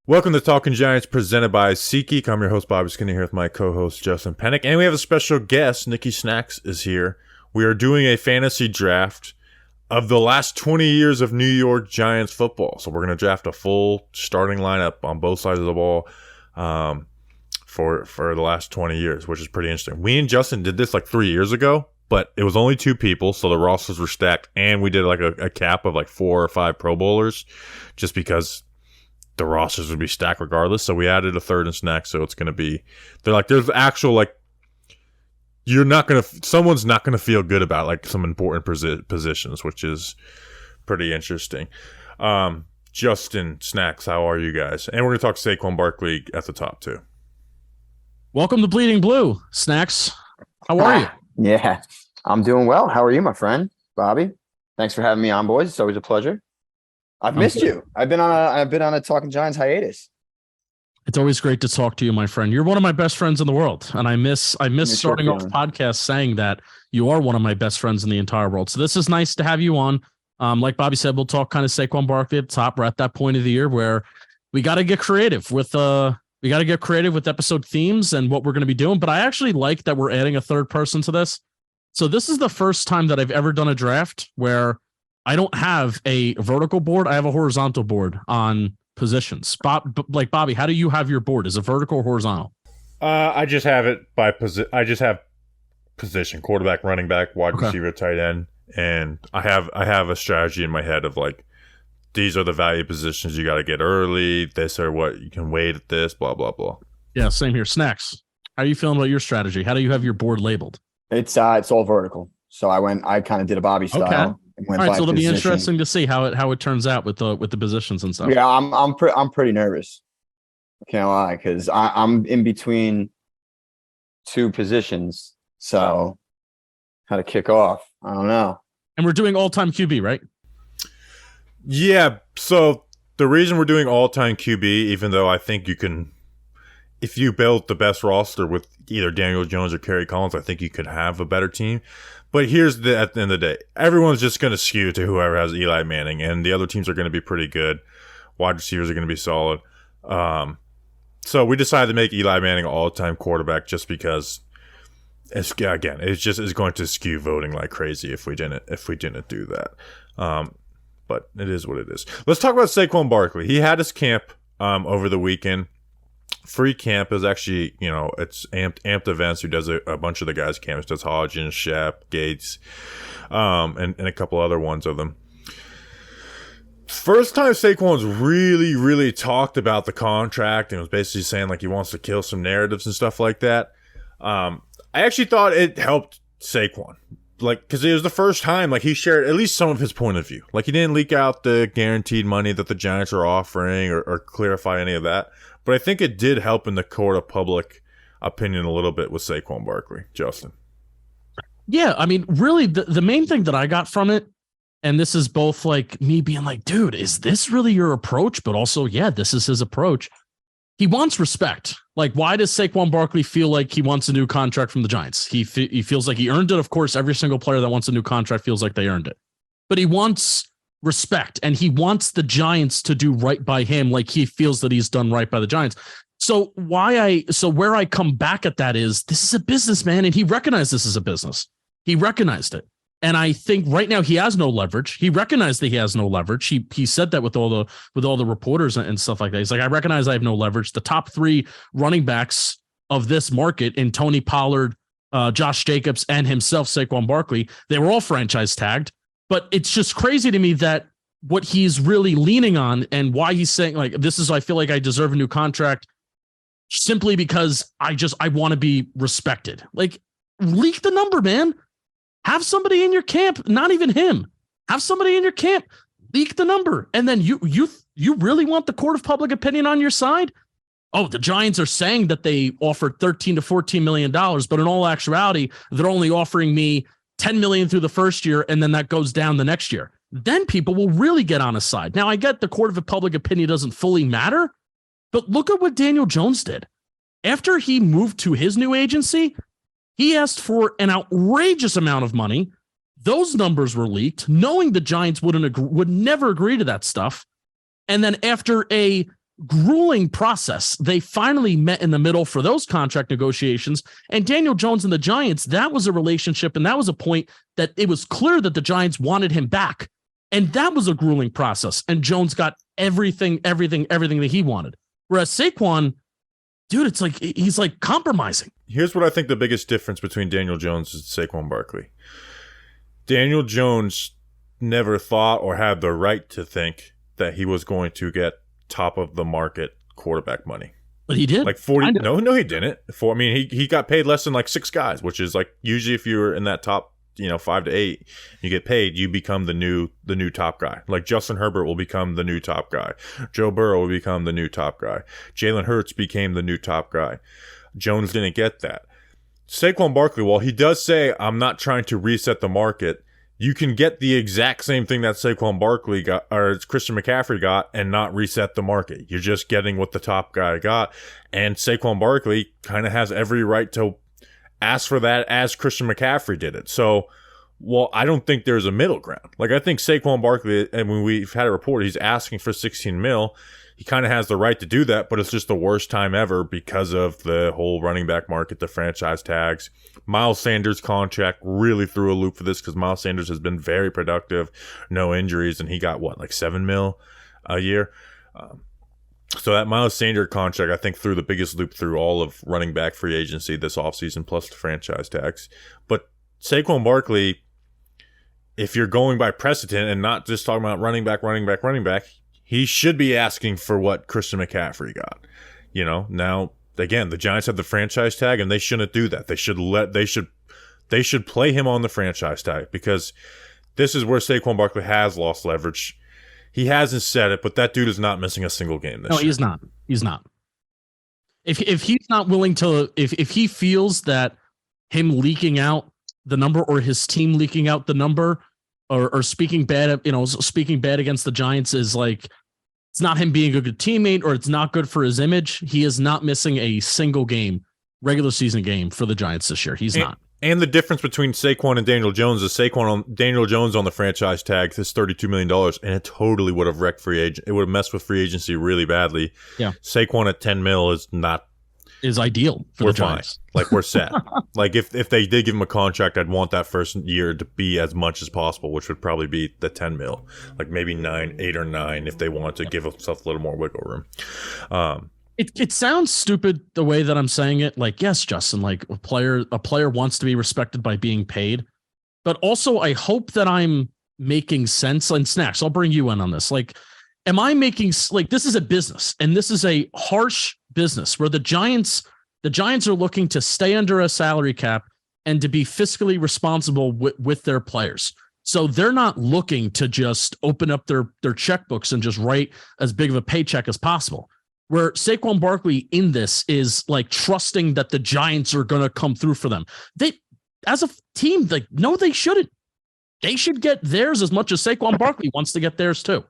Welcome to Talking Giants, presented by SeatGeek. I'm your host, Bobby Skinner, here with my co-host, Justin Pennick. And we have a special guest, Nicky Snacks is here. We are doing a fantasy draft of the last 20 years of New York Giants football. So we're going to draft a full starting lineup on both sides of the ball for the last 20 years, which is pretty interesting. We and Justin did this like 3 years ago, but it was only two people, so the rosters were stacked. And we did like a cap of like 4 or 5 Pro Bowlers just because the rosters would be stacked regardless. So we added a third in Snacks. So it's going to be, there's actual, like, someone's not going to feel good about like some important positions, which is pretty interesting. Justin, Snacks, how are you guys? And we're going to talk Saquon Barkley at the top too. Welcome to Bleeding Blue, Snacks. How are you? Yeah, I'm doing well. How are you, my friend, Bobby? Thanks for having me on, boys. It's always a pleasure. I've missed you. I've been on a Talking Giants hiatus. It's always great to talk to you, my friend. You're one of my best friends in the world, and I miss starting off podcasts saying that you are one of my best friends in the entire world. So this is nice to have you on. Like Bobby said, we'll talk kind of Saquon Barkley at the top. We're at that point of the year where we got to get creative with episode themes and what we're going to be doing. But I actually like that we're adding a third person to this. So this is the first time that I've ever done a draft where I don't have a vertical board. I have a horizontal board on positions. Bobby, how do you have your board? Is it vertical or horizontal? I just have it by I just have position: quarterback, running back, wide receiver, tight end, and I have a strategy in my head of like, these are the value positions you got to get early. This or what you can wait at this. Blah blah blah. Yeah, same here. Snacks. How are you feeling about your strategy? How do you have your board labeled? It's all vertical. So I kind of did a Bobby style. Okay. All right, so it'll be interesting to see how it turns out with the positions and stuff. Yeah, I'm pretty nervous. I can't lie, because I'm in between two positions. So how to kick off? I don't know. And we're doing all-time QB, right? Yeah. So the reason we're doing all-time QB, even though I think you can, if you build the best roster with either Daniel Jones or Kerry Collins, I think you could have a better team. But at the end of the day, everyone's just going to skew to whoever has Eli Manning, and the other teams are going to be pretty good. Wide receivers are going to be solid. So we decided to make Eli Manning an all-time quarterback just because, it's going to skew voting like crazy if we didn't do that. But it is what it is. Let's talk about Saquon Barkley. He had his camp over the weekend. Free camp is actually, it's amped events who does a bunch of the guys' camps. Does Hodgins, Shep, Gates, and a couple other ones of them. First time Saquon's really, really talked about the contract and was basically saying like he wants to kill some narratives and stuff like that. I actually thought it helped Saquon. Like, because it was the first time like he shared at least some of his point of view. Like, he didn't leak out the guaranteed money that the Giants are offering or clarify any of that. But I think it did help in the court of public opinion a little bit with Saquon Barkley. Justin. Yeah, I mean, really, the main thing that I got from it, and this is both like me being like, dude, is this really your approach? But also, yeah, this is his approach. He wants respect. Like, why does Saquon Barkley feel like he wants a new contract from the Giants? He feels like he earned it. Of course, every single player that wants a new contract feels like they earned it. But he wants respect, and he wants the Giants to do right by him like he feels that he's done right by the Giants. So where I come back at that is, this is a business, man, and he recognized this as a business. He recognized it. And I think right now he has no leverage. He recognized that he has no leverage. He said that with all the reporters and stuff like that. He's like, I recognize I have no leverage. The top 3 running backs of this market in Tony Pollard, Josh Jacobs, and himself, Saquon Barkley, they were all franchise tagged. But it's just crazy to me that what he's really leaning on and why he's saying like, I feel like I deserve a new contract simply because I want to be respected. Like, leak the number, man. Have somebody in your camp, not even him. Have somebody in your camp leak the number. And then you really want the court of public opinion on your side? Oh, the Giants are saying that they offered $13 to $14 million, but in all actuality, they're only offering me $10 million through the first year, and then that goes down the next year. Then people will really get on his side. Now, I get the court of public opinion doesn't fully matter, but look at what Daniel Jones did. After he moved to his new agency, he asked for an outrageous amount of money. Those numbers were leaked, knowing the Giants would never agree to that stuff. And then after a grueling process. They finally met in the middle for those contract negotiations. And Daniel Jones and the Giants, that was a relationship. And that was a point that it was clear that the Giants wanted him back. And that was a grueling process. And Jones got everything that he wanted. Whereas Saquon, dude, it's like he's like compromising. Here's what I think the biggest difference between Daniel Jones and Saquon Barkley. Daniel Jones never thought or had the right to think that he was going to get top of the market quarterback money. But he did. Like 40. No, he didn't. He got paid less than like 6 guys, which is like usually if you're in that top, 5 to 8, you get paid, you become the new top guy. Like Justin Herbert will become the new top guy. Joe Burrow will become the new top guy. Jalen Hurts became the new top guy. Jones didn't get that. Saquon Barkley, while he does say, I'm not trying to reset the market, you can get the exact same thing that Saquon Barkley got, or Christian McCaffrey got, and not reset the market. You're just getting what the top guy got. And Saquon Barkley kind of has every right to ask for that as Christian McCaffrey did it. So, well, I don't think there's a middle ground. Like, I think Saquon Barkley, and when we've had a report, he's asking for 16 mil. He kind of has the right to do that, but it's just the worst time ever because of the whole running back market, the franchise tags. Miles Sanders' contract really threw a loop for this because Miles Sanders has been very productive, no injuries, and he got, like 7 mil a year? So that Miles Sanders contract, I think, threw the biggest loop through all of running back free agency this offseason, plus the franchise tags. But Saquon Barkley, if you're going by precedent and not just talking about running back, he should be asking for what Christian McCaffrey got. Now, again, the Giants have the franchise tag, and they shouldn't do that. They should play him on the franchise tag, because this is where Saquon Barkley has lost leverage. He hasn't said it, but that dude is not missing a single game this year. No, he's not. He's not. If he's not willing to, if he feels that him leaking out the number, or his team leaking out the number, or speaking bad, speaking bad against the Giants is like, it's not him being a good teammate, or it's not good for his image. He is not missing a single game, regular season game for the Giants this year. He's not. And the difference between Saquon and Daniel Jones is Daniel Jones on the franchise tag is $32 million, and it totally would have wrecked free agent. It would have messed with free agency really badly. Yeah. Saquon at 10 mil is ideal for the Giants. Fine. Like, we're set. Like, if they did give him a contract, I'd want that first year to be as much as possible, which would probably be the 10 mil, like maybe 8 or 9 if they wanted to give himself a little more wiggle room. It sounds stupid the way that I'm saying it. Like, yes, Justin, like a player wants to be respected by being paid, but also I hope that I'm making sense. And Snacks, I'll bring you in on this. Like, am I making, like, this is a business, and this is a harsh business where the Giants are looking to stay under a salary cap and to be fiscally responsible with their players. So they're not looking to just open up their checkbooks and just write as big of a paycheck as possible. Where Saquon Barkley in this is like trusting that the Giants are going to come through for them. They, as a team, like, no, they shouldn't. They should get theirs as much as Saquon Barkley wants to get theirs too.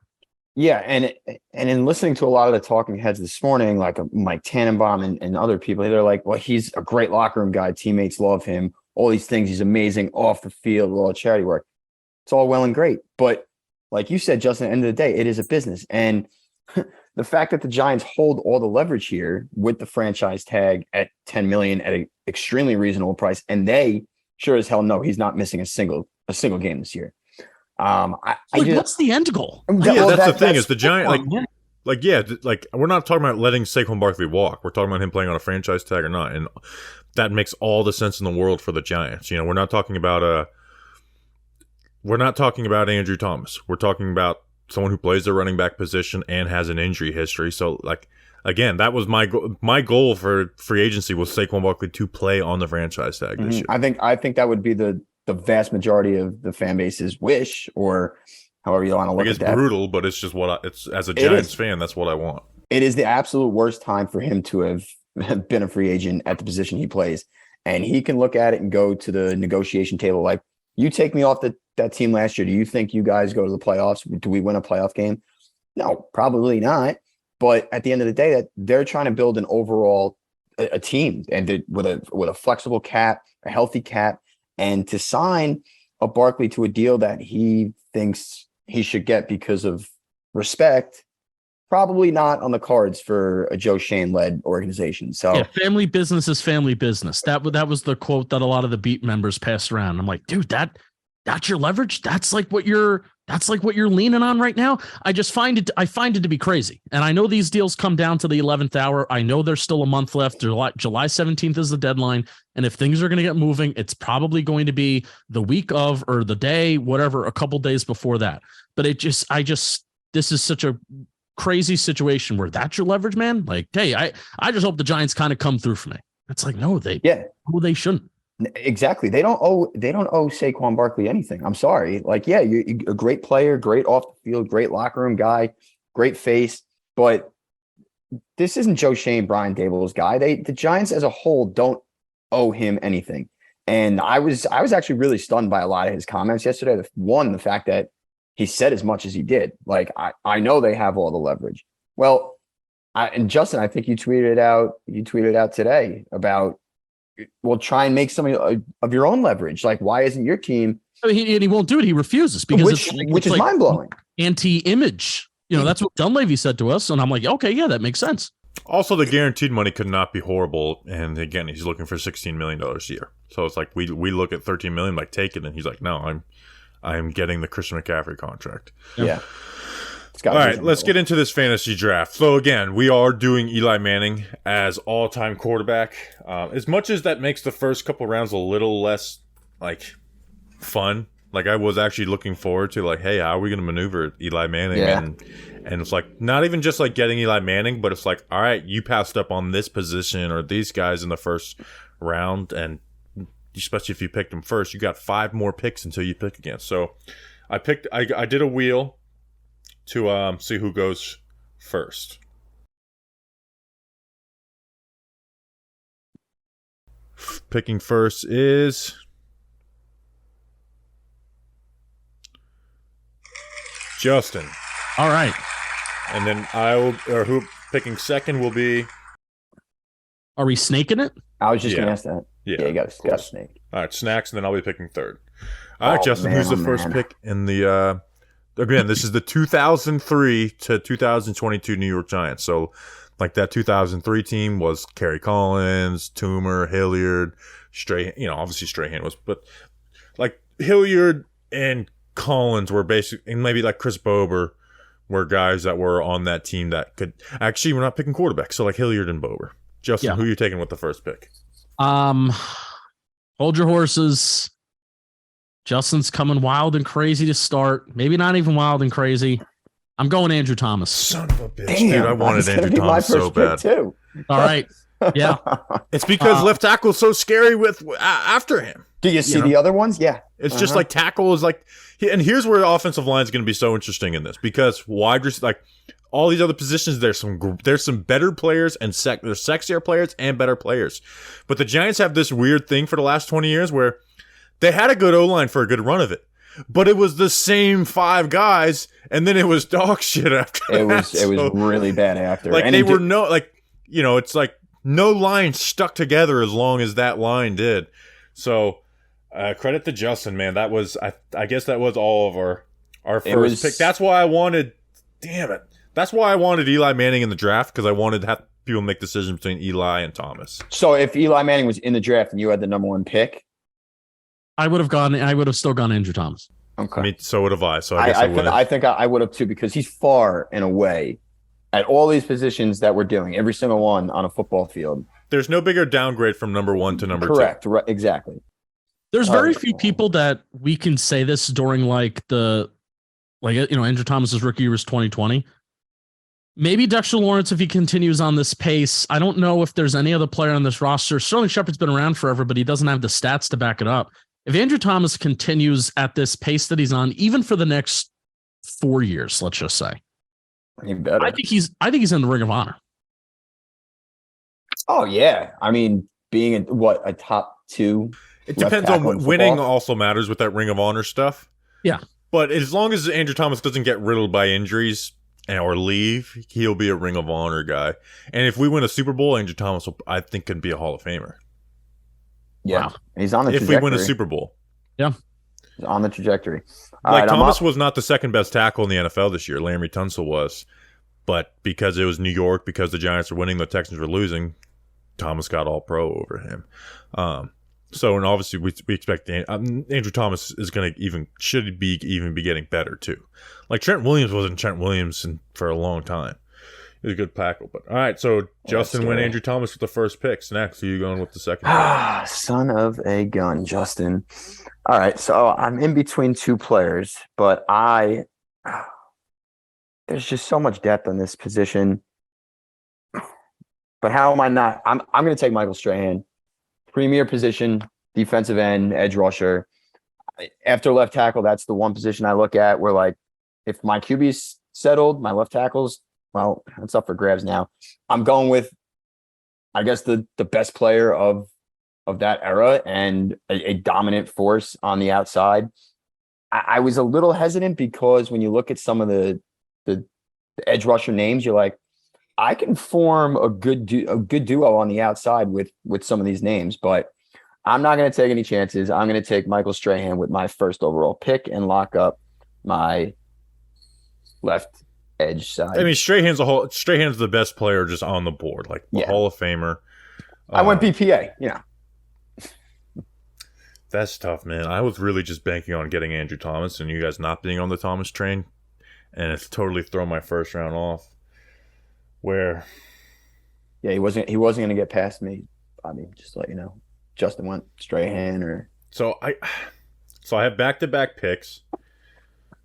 Yeah, and in listening to a lot of the talking heads this morning, like Mike Tannenbaum and other people, they're like, well, he's a great locker room guy. Teammates love him. All these things. He's amazing off the field with all the charity work. It's all well and great. But like you said, Justin, at the end of the day, it is a business. And the fact that the Giants hold all the leverage here with the franchise tag at $10 million at an extremely reasonable price, and they sure as hell know he's not missing a single game this year. What's the end goal? That's the thing, is the Giant we're not talking about letting Saquon Barkley walk. We're talking about him playing on a franchise tag or not, and that makes all the sense in the world for the Giants. We're not talking about Andrew Thomas. We're talking about someone who plays the running back position and has an injury history. So, like, again, that was my goal for free agency was Saquon Barkley to play on the franchise tag this year. I think that would be the vast majority of the fan base's wish, or however you want to look at that. It's brutal, but it's just as a Giants fan, that's what I want. It is the absolute worst time for him to have been a free agent at the position he plays. And he can look at it and go to the negotiation table like, you take me off that team last year. Do you think you guys go to the playoffs? Do we win a playoff game? No, probably not. But at the end of the day, that they're trying to build an overall a team, and with a flexible cap, a healthy cap, and to sign a Barkley to a deal that he thinks he should get because of respect. probably not on the cards for a Joe Shane led organization. So yeah, family business is family business. That was the quote that a lot of the beat members passed around. I'm like, dude, that's your leverage. That's like what you're leaning on right now. I find it to be crazy. And I know these deals come down to the 11th hour. I know there's still a month left. July 17th is the deadline. And if things are going to get moving, it's probably going to be the week of or the day, whatever, a couple days before that. But this is such a crazy situation where that's your leverage, man. Like, hey, I just hope the Giants kind of come through for me. It's like, no, they shouldn't. Exactly. They don't owe Saquon Barkley anything. I'm sorry. Like, yeah, you're a great player, great off the field, great locker room guy, great face, but this isn't Joe Shane, Brian Daboll's guy. The Giants as a whole don't owe him anything. And I was actually really stunned by a lot of his comments yesterday. The fact that he said as much as he did. Like, I know they have all the leverage. Well, and Justin, I think you tweeted out today about, well, try and make some of your own leverage. Like, why isn't your team? He won't do it. He refuses because which is mind blowing. Anti-image. That's what Dunleavy said to us, and I'm like, okay, yeah, that makes sense. Also, the guaranteed money could not be horrible. And again, he's looking for $16 million a year. So it's like we look at $13 million, like take it, and he's like, no, I'm getting the Christian McCaffrey contract. Yeah. All right, let's get into this fantasy draft. So again, we are doing Eli Manning as all-time quarterback. As much as that makes the first couple rounds a little less like fun, like I was actually looking forward to, like, hey, how are we going to maneuver Eli Manning? Yeah. And it's like not even just like getting Eli Manning, but it's like, all right, you passed up on this position or these guys in the first round, and especially if you picked them first, you got 5 more picks until you pick again. So I did a wheel to see who goes first. Picking first is Justin. All right. And then picking second will be. Are we snaking it? I was just going to ask that. Yeah, you got to snake. All right, Snacks, and then I'll be picking third. All right, Justin, who's the first pick in the again, this is the 2003 to 2022 New York Giants. So, like, that 2003 team was Kerry Collins, Toomer, Hilliard, Strahan. Obviously Strahan was, but like Hilliard and Collins were basically, and maybe like Chris Bober were guys that were on that team that could actually. We're not picking quarterbacks, so like Hilliard and Bober. Justin, who are you taking with the first pick? Hold your horses. Justin's coming wild and crazy to start. Maybe not even wild and crazy. I'm going Andrew Thomas. Son of a bitch, dude. I wanted Andrew Thomas so bad. Too. All right. Yeah. It's because left tackle is so scary with after him. Do you see the other ones? Yeah. It's just like tackle is like, and here's where the offensive line is going to be so interesting in this, because like all these other positions, there's some better players and there's sexier players and better players. But the Giants have this weird thing for the last 20 years where they had a good O-line for a good run of it, but it was the same 5 guys, and then it was dog shit after that. It was really bad after. Like, and it's like no line stuck together as long as that line did. So credit to Justin, man. That was I guess that was all of our first pick. That's why I wanted. Damn it. That's why I wanted Eli Manning in the draft, because I wanted to have people make decisions between Eli and Thomas. So if Eli Manning was in the draft and you had the number 1 pick, I would have still gone Andrew Thomas. Okay. I mean, so would have I. So I guess I think I would have too, because he's far and away at all these positions that we're doing, every single one on a football field. There's no bigger downgrade from number 1 to number 2. Correct. Right, exactly. There's very few people that we can say this during Andrew Thomas's rookie year was 2020. Maybe Dexter Lawrence, if he continues on this pace. I don't know if there's any other player on this roster. Sterling Shepard's been around forever, but he doesn't have the stats to back it up. If Andrew Thomas continues at this pace that he's on, even for the next 4 years, let's just say, I think he's in the Ring of Honor. Oh yeah, I mean, being a top 2. It depends on winning. Also matters with that Ring of Honor stuff. Yeah, but as long as Andrew Thomas doesn't get riddled by injuries or leave, he'll be a Ring of Honor guy. And if we win a Super Bowl, Andrew Thomas, I think, can be a Hall of Famer. Yeah, wow. He's on the trajectory. If we win a Super Bowl. Yeah. He's on the trajectory. Thomas was not the second best tackle in the NFL this year. Larry Tunsil was. But because it was New York, because the Giants were winning, the Texans were losing, Thomas got all pro over him. And obviously we expect Andrew Thomas is going to should be getting better too. Like Trent Williams wasn't Trent Williams for a long time. He was a good tackle. But all right, so Justin went Andrew Thomas with the first pick. Next, who are you going with the second pick? Son of a gun, Justin. All right, so I'm in between two players, but there's just so much depth on this position. But how am I not? I'm going to take Michael Strahan. Premier position, defensive end, edge rusher. After left tackle, that's the one position I look at where, like, if my QB's settled, my left tackle's, well, it's up for grabs now. I'm going with, I guess, the best player of that era and a dominant force on the outside. I was a little hesitant because when you look at some of the edge rusher names, you're like, I can form a good duo on the outside with some of these names, but I'm not going to take any chances. I'm going to take Michael Strahan with my first overall pick and lock up my left edge side. I mean, Strahan's the best player just on the board, like the Hall of Famer. I went BPA, That's tough, man. I was really just banking on getting Andrew Thomas and you guys not being on the Thomas train, and it's totally thrown my first round off. Where, he wasn't going to get past me. I mean, just to let you know, Justin went Strahan or. So I have back-to-back picks.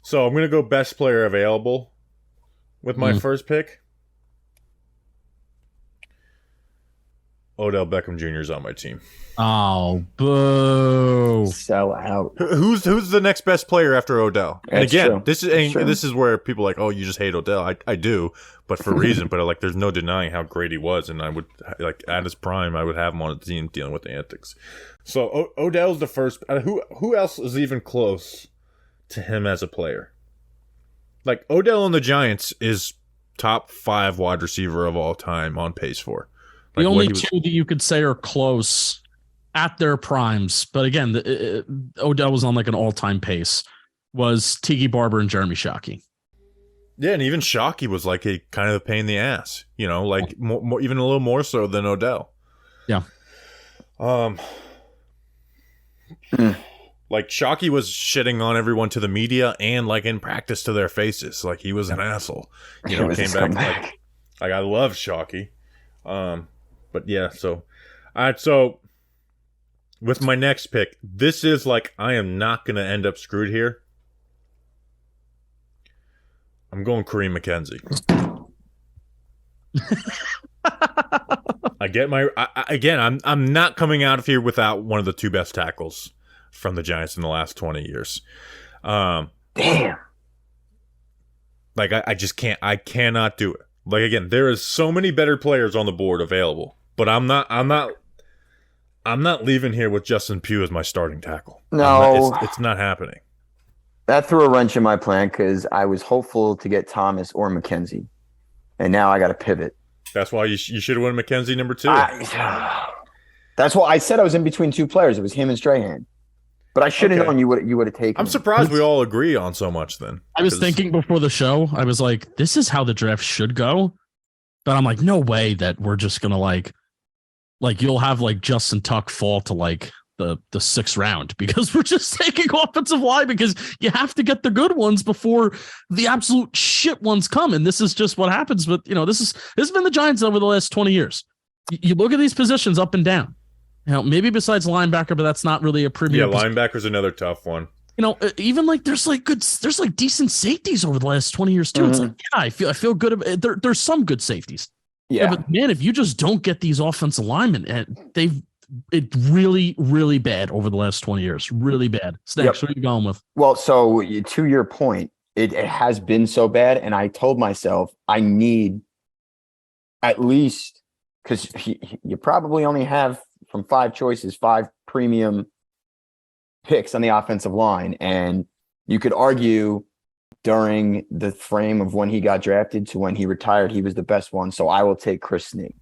So I'm going to go best player available with my first pick. Odell Beckham Jr. is on my team. Oh, boo! Sell out. Who's the next best player after Odell? And That's again, true. this is where people are like, oh, you just hate Odell. I do, but for a reason. But like, there's no denying how great he was, and I would like at his prime, I would have him on the team dealing with the antics. So Odell's the first. Who else is even close to him as a player? Like Odell on the Giants is top 5 wide receiver of all time on pace for. Like the only two that you could say are close at their primes, but again, Odell was on like an all-time pace, was Tiki Barber and Jeremy Shockey. Yeah, and even Shockey was like a kind of a pain in the ass, like more, even a little more so than Odell. Yeah. Like Shockey was shitting on everyone to the media and like in practice to their faces, like he was an asshole. Came back like I love Shockey. But yeah, so with my next pick, this is like I am not going to end up screwed here. I'm going Kareem McKenzie. I'm not coming out of here without one of the 2 best tackles from the Giants in the last 20 years. Damn. Like I just can't. I cannot do it. Like again, there is so many better players on the board available, but I'm not leaving here with Justin Pugh as my starting tackle. No, it's not happening. That threw a wrench in my plan because I was hopeful to get Thomas or McKenzie, and now I got to pivot. That's why you should have won McKenzie number 2. That's why I said I was in between 2 players. It was him and Strahan, but I should have known you would have taken. I'm surprised we all agree on so much. Then I was thinking before the show, I was like, this is how the draft should go, but I'm like, no way that we're just gonna like you'll have like Justin Tuck fall to like the 6th round because we're just taking offensive line because you have to get the good ones before the absolute shit ones come. And this is just what happens. But this has been the Giants over the last 20 years. You look at these positions up and down. Maybe besides linebacker, but that's not really a premium. Yeah, linebacker's another tough one. Even like there's like decent safeties over the last 20 years too. It's like, I feel good about there's some good safeties. Yeah, but man, if you just don't get these offensive linemen, and it's really, really bad over the last 20 years. Really bad. Snacks, what are you going with? Well, so to your point, it has been so bad, and I told myself I need at least, because you probably only have from 5 choices, 5 premium picks on the offensive line, and you could argue during the frame of when he got drafted to when he retired, he was the best one. So I will take Chris Snee.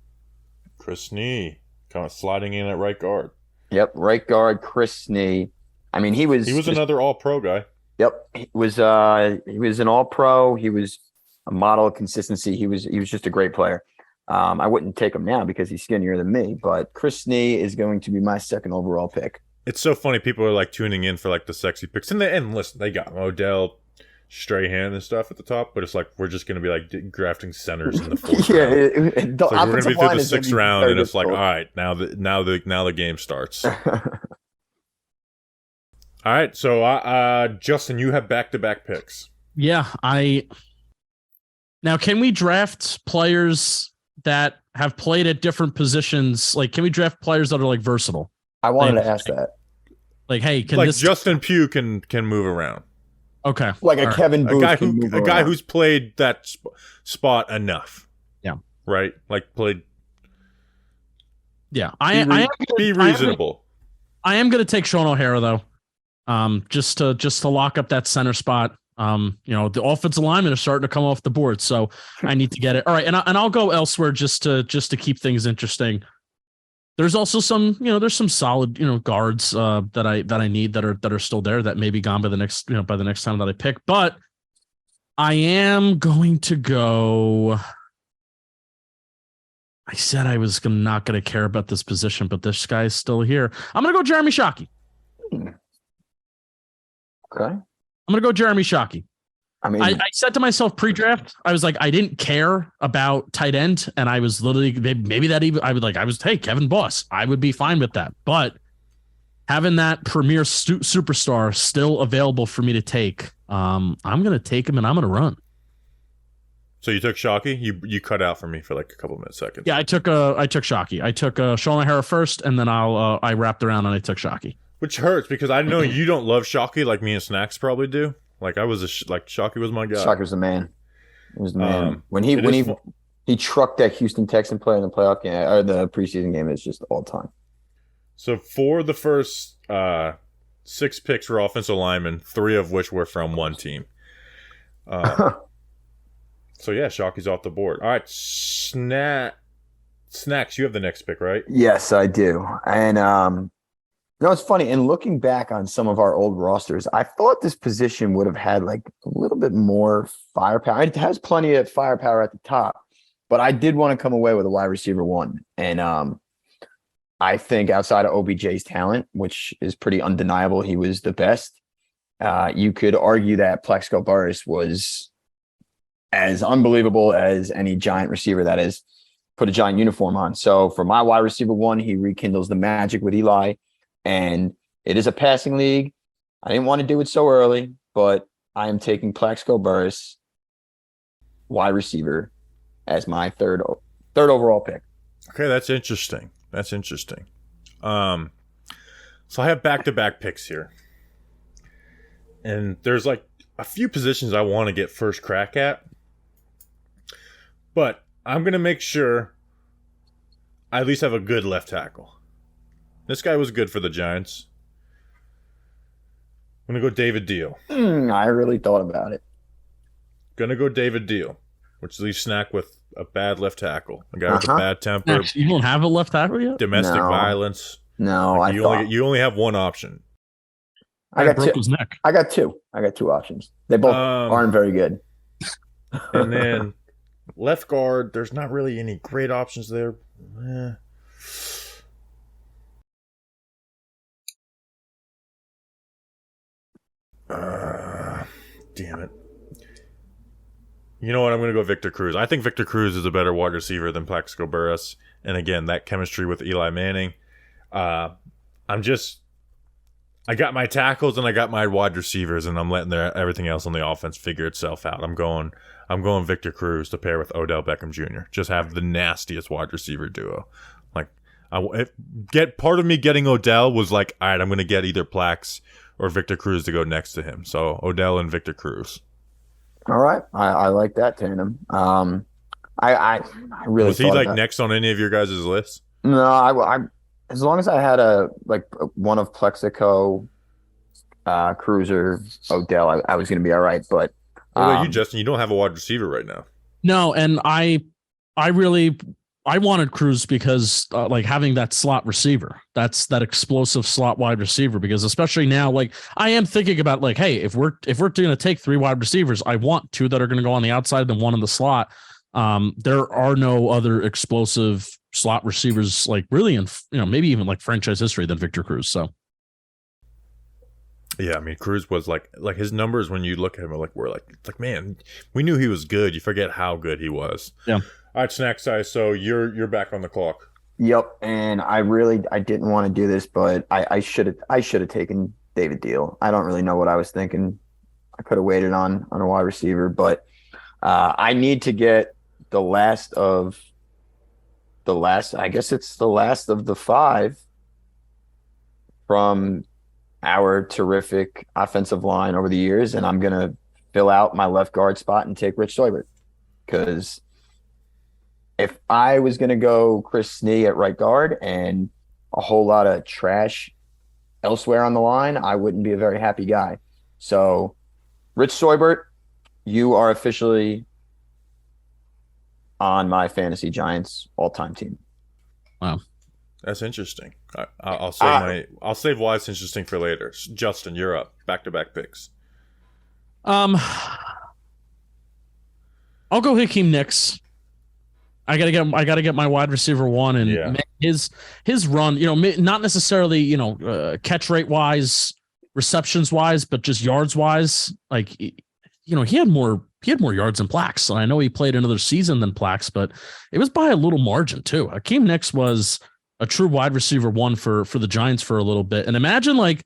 Chris Snee, kind of sliding in at right guard. Yep, right guard, Chris Snee. I mean, he was another All-Pro guy. Yep, he was an All-Pro. He was a model of consistency. He was just a great player. I wouldn't take him now because he's skinnier than me, but Chris Snee is going to be my second overall pick. It's so funny. People are like tuning in for like the sexy picks, and listen, they got Odell, Strahan, and stuff at the top, but it's like we're just going to be like drafting centers in the fourth round. It's like we're going to be through the sixth round, and it's like, all right, now the game starts. All right, so Justin, you have back-to-back picks. Yeah, now can we draft players that have played at different positions? Like, can we draft players that are like versatile? I wanted to ask that. Like, hey, can like this Justin Pugh can move around? Okay, like a Kevin Booth, a guy who's played that spot enough. Yeah, right. Like played. Yeah, be reasonable. I am going to take Sean O'Hara though. Just to lock up that center spot. The offensive linemen are starting to come off the board, so I need to get it. All right, and I'll go elsewhere just to keep things interesting. There's also some, there's some solid, guards that I need that are still there that may be gone by the next time that I pick. But I am going to go. I said I was not going to care about this position, but this guy's still here. I'm going to go Jeremy Shockey. Okay. I'm going to go Jeremy Shockey. I mean, I said to myself pre-draft, I was like, I didn't care about tight end, and I was literally hey, Kevin Boss, I would be fine with that. But having that premier superstar still available for me to take, I'm going to take him and I'm going to run. So you took Shockey? You cut out for me for like a couple of seconds. Yeah, I took Shockey. I took Sean O'Hara first, and then I wrapped around and I took Shockey. Which hurts because I know you don't love Shockey like me and Snacks probably do. Like Shockey was my guy. Shockey was the man. He was the man. When he trucked that Houston Texan player in the playoff game or the preseason game, it's just all time. So for the first 6 picks were offensive linemen, 3 of which were from one team. So yeah, Shockey's off the board. All right, Snacks, you have the next pick, right? Yes, I do. And it's funny. In looking back on some of our old rosters, I thought this position would have had like a little bit more firepower. It has plenty of firepower at the top, but I did want to come away with a wide receiver 1. And I think outside of OBJ's talent, which is pretty undeniable, he was the best. You could argue that Plexico Burress was as unbelievable as any giant receiver that is put a giant uniform on. So for my wide receiver 1, he rekindles the magic with Eli. And it is a passing league. I didn't want to do it so early, but I am taking Plexico Burress, wide receiver, as my third overall pick. Okay, that's interesting. So I have back-to-back picks here. And there's like a few positions I want to get first crack at. But I'm going to make sure I at least have a good left tackle. This guy was good for the Giants. I'm going to go David Deal. I really thought about it. Going to go David Deal, which leaves Snack with a bad left tackle. A guy with a bad temper. Actually, you don't have a left tackle yet? Domestic violence. No, like you only have one option. I got his neck. I got two options. They both aren't very good. And then left guard, there's not really any great options there. Damn it. You know what? I'm going to go Victor Cruz. I think Victor Cruz is a better wide receiver than Plexico Burress. And again, that chemistry with Eli Manning. I got my tackles and I got my wide receivers, and I'm letting everything else on the offense figure itself out. I'm going Victor Cruz to pair with Odell Beckham Jr. Just have the nastiest wide receiver duo. Like, part of me getting Odell was like, all right, I'm going to get either Plax or Victor Cruz to go next to him. So Odell and Victor Cruz. All right, I like that tandem. I really was he like next on any of your guys' lists? No, I as long as I had one of Plexico, Cruiser, Odell, I was going to be all right. But what about you, Justin? You don't have a wide receiver right now. No, and I really I wanted Cruz because like having that slot receiver, that's that explosive slot wide receiver, because especially now, like I am thinking about like, hey, if we're going to take 3 wide receivers, I want 2 that are going to go on the outside and 1 in the slot. There are no other explosive slot receivers like really in, maybe even like franchise history than Victor Cruz. So yeah, I mean, Cruz was like his numbers when you look at him, it's like, man, we knew he was good. You forget how good he was. Yeah. All right, Snack Size. So you're back on the clock. Yep, and I didn't want to do this, but I should have taken David Deal. I don't really know what I was thinking. I could have waited on a wide receiver, but I need to get the last. I guess it's the last of the 5 from our terrific offensive line over the years, and I'm gonna fill out my left guard spot and take Rich Seubert, because if I was going to go Chris Snee at right guard and a whole lot of trash elsewhere on the line, I wouldn't be a very happy guy. So, Rich Seubert, you are officially on my Fantasy Giants all-time team. Wow, that's interesting. I'll save why it's interesting for later. Justin, you're up. Back-to-back picks. I'll go Hakeem Nicks. I gotta get my wide receiver 1, and his run, not necessarily, catch rate wise, receptions wise, but just yards wise. Like, he had more yards than Plax. And I know he played another season than Plax, but it was by a little margin too. Hakeem Nicks was a true wide receiver 1 for the Giants for a little bit. And imagine like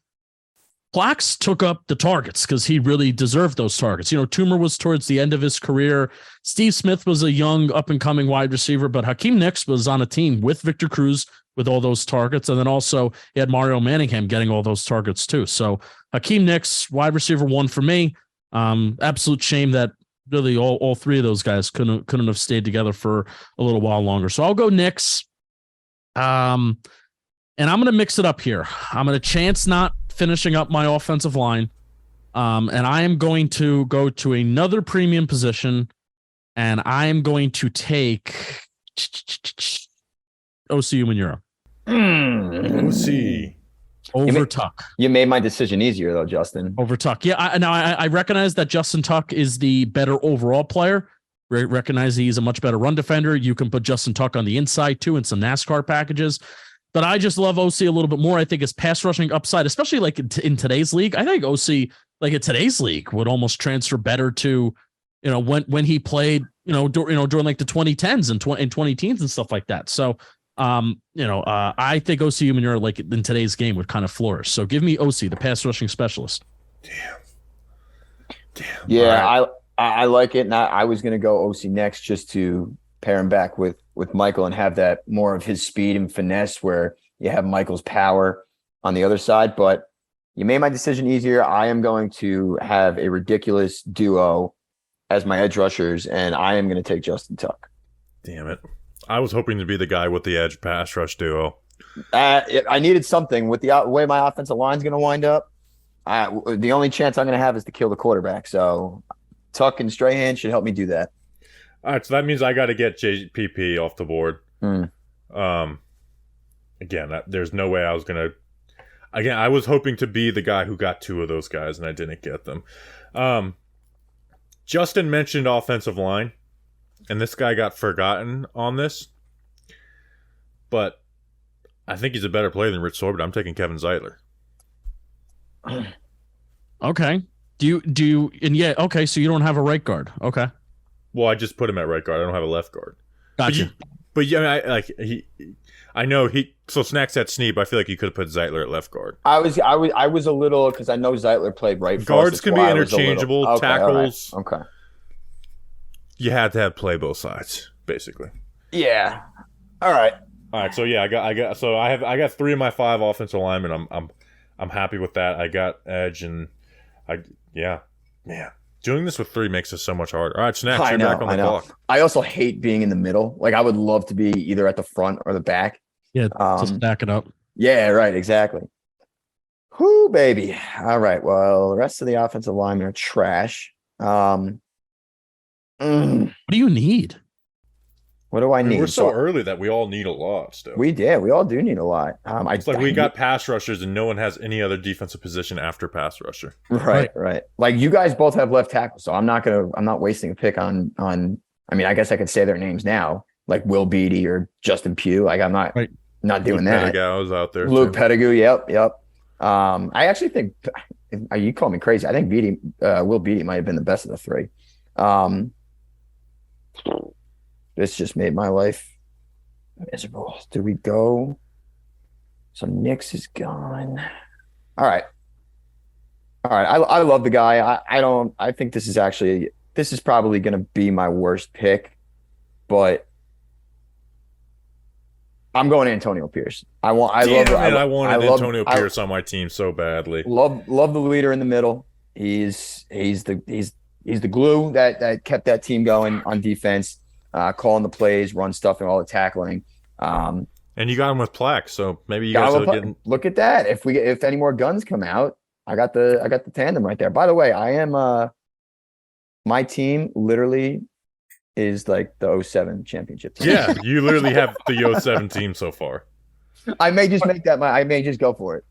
Plax took up the targets because he really deserved those targets. Toomer was towards the end of his career. Steve Smith was a young up-and-coming wide receiver, but Hakeem Nicks was on a team with Victor Cruz with all those targets, and then also he had Mario Manningham getting all those targets too. So Hakeem Nicks, wide receiver 1 for me. Absolute shame that really all 3 of those guys couldn't have stayed together for a little while longer. So I'll go Nicks. And I'm going to mix it up here. I'm going to chance not finishing up my offensive line. And I am going to go to another premium position, and I am going to take OCU Manura. OC. Over Tuck. You made my decision easier, though, Justin. Over Tuck. Yeah, I recognize that Justin Tuck is the better overall player. Recognize he's a much better run defender. You can put Justin Tuck on the inside, too, in some NASCAR packages. But I just love OC a little bit more. I think his pass rushing upside, especially like in today's league, I think OC, like in today's league, would almost transfer better to, when he played, during like the 2010s and 20 teens and stuff like that. So, I think OC Manure, like in today's game, would kind of flourish. So give me OC, the pass rushing specialist. Damn. Yeah, right. I like it. And I was going to go OC next just to pair him back with Michael and have that more of his speed and finesse where you have Michael's power on the other side. But you made my decision easier. I am going to have a ridiculous duo as my edge rushers, and I am going to take Justin Tuck. Damn it. I was hoping to be the guy with the edge pass rush duo. I needed something with the way my offensive line is going to wind up. The only chance I'm going to have is to kill the quarterback. So Tuck and Strahan should help me do that. All right, so that means I got to get JPP off the board. Again, there's no way I was going to... Again, I was hoping to be the guy who got 2 of those guys, and I didn't get them. Justin mentioned offensive line, and this guy got forgotten on this. But I think he's a better player than Rich Seubert. I'm taking Kevin Zeitler. Okay. Do you? And yeah. Okay. So you don't have a right guard. Okay. Well, I just put him at right guard. I don't have a left guard. Gotcha. But yeah, I know he. So Snacks at Sneep. I feel like you could have put Zeitler at left guard. I was a little because I know Zeitler played right. Guards can be interchangeable. Okay, tackles. Right. Okay. You had to have play both sides, basically. Yeah. All right. So yeah, I got 3 of my 5 offensive linemen. I'm happy with that. I got edge and man. Doing this with 3 makes it so much harder. All right, Snacks, you're back on the clock. I also hate being in the middle. Like, I would love to be either at the front or the back. Yeah, just back it up. Yeah, right, exactly. Whoo, baby. All right, well, the rest of the offensive linemen are trash. What do you need? What do I need? We're so early that we all need a lot still. We all do need a lot. It's like we got pass rushers and no one has any other defensive position after pass rusher. Right. Like you guys both have left tackle, so I'm not wasting a pick on. I mean, I guess I could say their names now, like Will Beatty or Justin Pugh. Like I'm not doing Luke that. Pettigew's out there. Luke Pettigrew. Yep. I actually think you call me crazy. I think Will Beatty might have been the best of the three. This just made my life miserable. Do we go? So Nix is gone. All right. I love the guy. I think this is probably going to be my worst pick, but I'm going Antonio Pierce. I wanted Antonio Pierce on my team so badly. Love the leader in the middle. He's the glue that kept that team going on defense, calling the plays, run stuff, and all the tackling. And you got him with Plaque, so maybe you guys are getting. Look at that! If any more guns come out, I got the tandem right there. By the way, I am my team literally is like the 07 championship team. Yeah, you literally have the 07 team so far. I may just make that I may just go for it.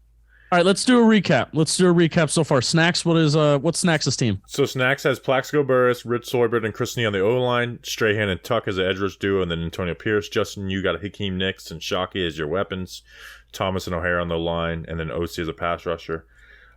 All right, let's do a recap. So far, Snacks. What's Snacks' team? So Snacks has Plaxico Burris, Rich Soybert, and Christney on the O line. Strahan and Tuck as the edge rush duo, and then Antonio Pierce. Justin, you got Hakeem Nicks and Shockey as your weapons. Thomas and O'Hara on the line, and then OC as a pass rusher.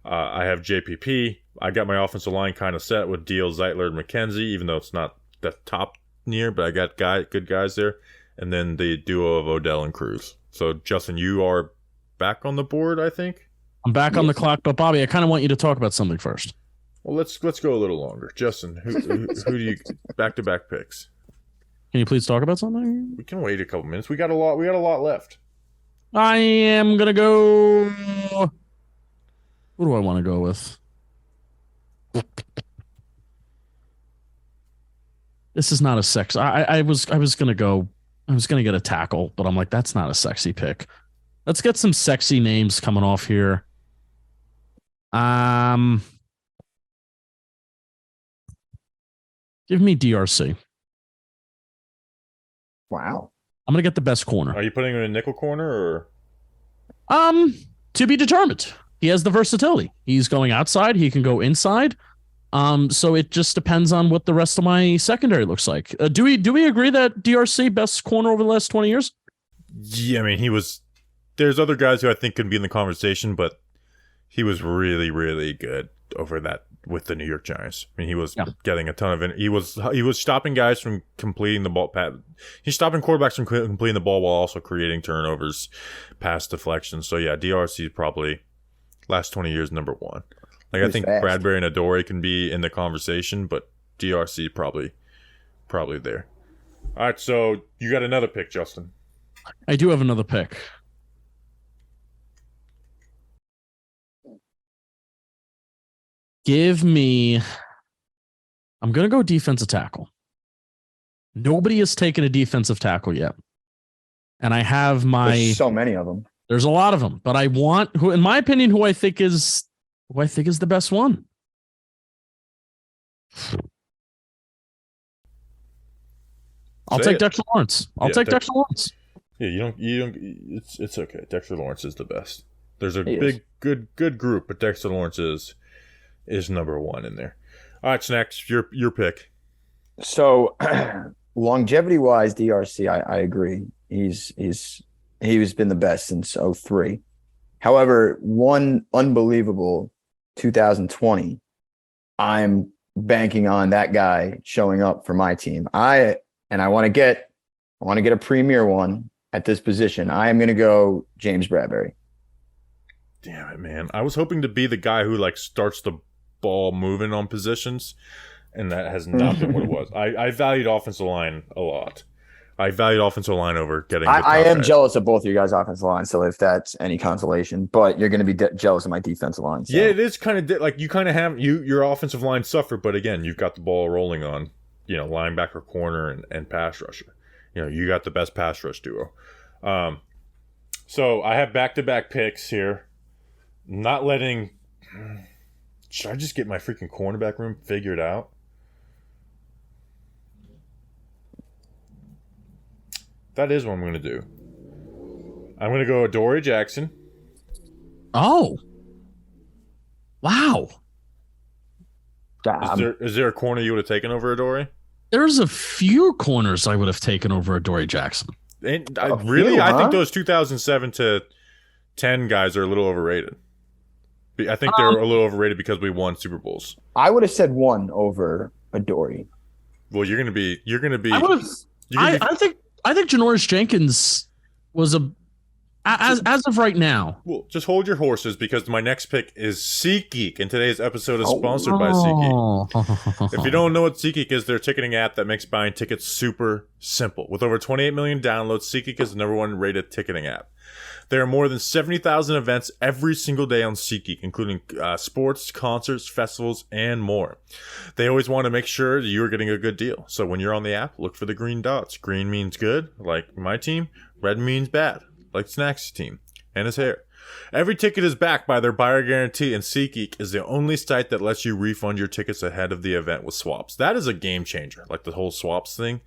I have JPP. I got my offensive line kind of set with Deal, Zeitler, and McKenzie, even though it's not the top near, but I got good guys there. And then the duo of Odell and Cruz. So Justin, you are back on the board, I think. I'm back on the clock, but Bobby, I kind of want you to talk about something first. Well, let's go a little longer. Justin, who do you back-to-back picks? Can you please talk about something? We can wait a couple minutes. We got a lot left. I am gonna go. Who do I want to go with? This is not a sex. I was gonna get a tackle, but I'm like, that's not a sexy pick. Let's get some sexy names coming off here. Give me DRC. Wow. I'm gonna get the best corner. Are you putting him in a nickel corner or? To be determined. He has the versatility. He's going outside. He can go inside. So it just depends on what the rest of my secondary looks like. Do we agree that DRC best corner over the last 20 years? Yeah, I mean there's other guys who I think could be in the conversation, but he was really, really good over that with the New York Giants. I mean, he was getting a ton of it. He was stopping guys from completing the ball. He's stopping quarterbacks from completing the ball while also creating turnovers, pass deflections. So yeah, DRC is probably last 20 years number one. Like I think fast. Bradbury and Adore can be in the conversation, but DRC probably there. All right, so you got another pick, Justin. I do have another pick. I'm going to go defensive tackle. Nobody has taken a defensive tackle yet. And I have There's so many of them. There's a lot of them, but I want in my opinion, who I think is the best one. I'll take Dexter Lawrence. I'll take Dexter Lawrence. Yeah, you don't. It's okay. Dexter Lawrence is the best. There's a big, good group, but Dexter Lawrence is number one in there. All right, Snacks, your pick. So, longevity wise, DRC, I agree. He's been the best since 03. However, one unbelievable 2020, I'm banking on that guy showing up for my team. I want to get a premier one at this position. I am going to go James Bradbury. Damn it, man. I was hoping to be the guy who starts the ball moving on positions, and that has not been what it was. I valued offensive line a lot. I valued offensive line over getting. I am jealous of both of you guys' offensive line. So if that's any consolation, but you're going to be jealous of my defensive line. So. Yeah, it is kind of like you kind of have your offensive line suffer, but again, you've got the ball rolling on linebacker, corner, and pass rusher. You got the best pass rush duo. So I have back-to-back picks here. Not letting. Should I just get my freaking cornerback room figured out? That is what I'm going to do. I'm going to go Adoree Jackson. Oh. Wow. Is there a corner you would have taken over Adoree? There's a few corners I would have taken over Adoree Jackson. And I think those 2007 to 10 guys are a little overrated. I think they're a little overrated because we won Super Bowls. I would have said one over Adoree. Well, you're gonna be. I think Janoris Jenkins was as of right now. Well, just hold your horses because my next pick is SeatGeek, and today's episode is sponsored by SeatGeek. If you don't know what SeatGeek is, they're a ticketing app that makes buying tickets super simple. With over 28 million downloads, SeatGeek is the #1 rated ticketing app. There are more than 70,000 events every single day on SeatGeek, including sports, concerts, festivals, and more. They always want to make sure you're getting a good deal. So when you're on the app, look for the green dots. Green means good, like my team. Red means bad, like Snacks' team and his hair. Every ticket is backed by their buyer guarantee, and SeatGeek is the only site that lets you refund your tickets ahead of the event with swaps. That is a game changer, like the whole swaps thing.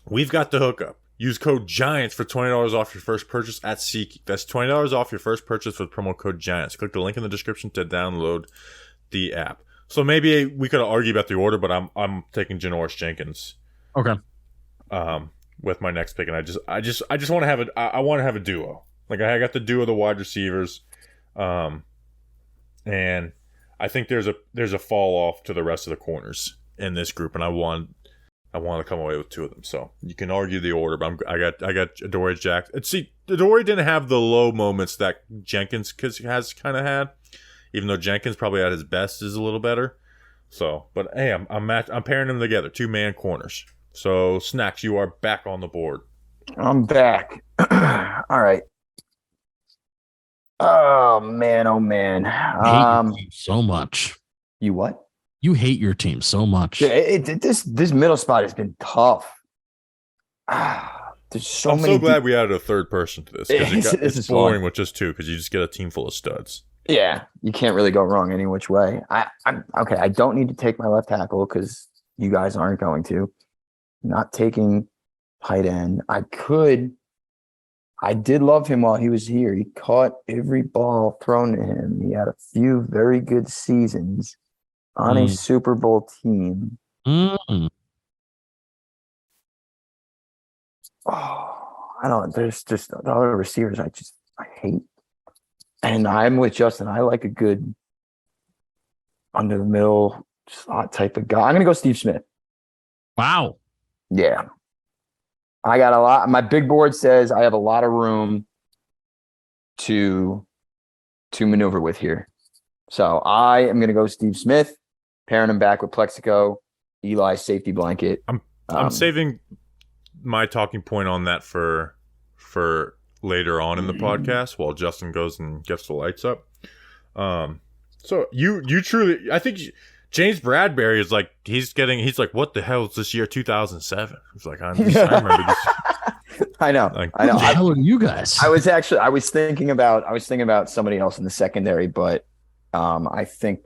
We've got the hookup. Use code GIANTS for $20 off your first purchase at SeatGeek. That's $20 off your first purchase with promo code GIANTS. Click the link in the description to download the app. So maybe we could argue about the order, but I'm taking Janoris Jenkins. Okay. With my next pick, and I just want to have I want to have a duo. Like I got the duo of the wide receivers, and I think there's a fall off to the rest of the corners in this group, and I want to come away with two of them. So you can argue the order, but I got Adoree Jackson. See, Adoree didn't have the low moments that Jenkins has kind of had, even though Jenkins probably at his best is a little better. So, but hey, I'm pairing them together, 2-man corners. So Snacks, you are back on the board. I'm back. All right. Oh man. I hate your team so much. You what? You hate your team so much. Yeah, this middle spot has been tough. There's so many. I'm so glad we added a third person to this. It's boring fun with just two because you just get a team full of studs. Yeah, you can't really go wrong any which way. I'm okay. I don't need to take my left tackle because you guys aren't going to. Not taking tight end. I did love him while he was here. He caught every ball thrown to him. He had a few very good seasons on a Super Bowl team. Oh, I don't. There's just the other receivers I hate. And I'm with Justin. I like a good under the middle slot type of guy. I'm gonna go Steve Smith. Wow. Yeah. I got a lot. My big board says I have a lot of room to maneuver with here. So I am going to go Steve Smith, pairing him back with Plexico, Eli's safety blanket. I'm saving my talking point on that for later on in the podcast while Justin goes and gets the lights up. So you truly, I think James Bradbury is like, he's like, what the hell is this year 2007? He's like, I remember this. I know. What the hell are you guys? I was thinking about somebody else in the secondary, but I think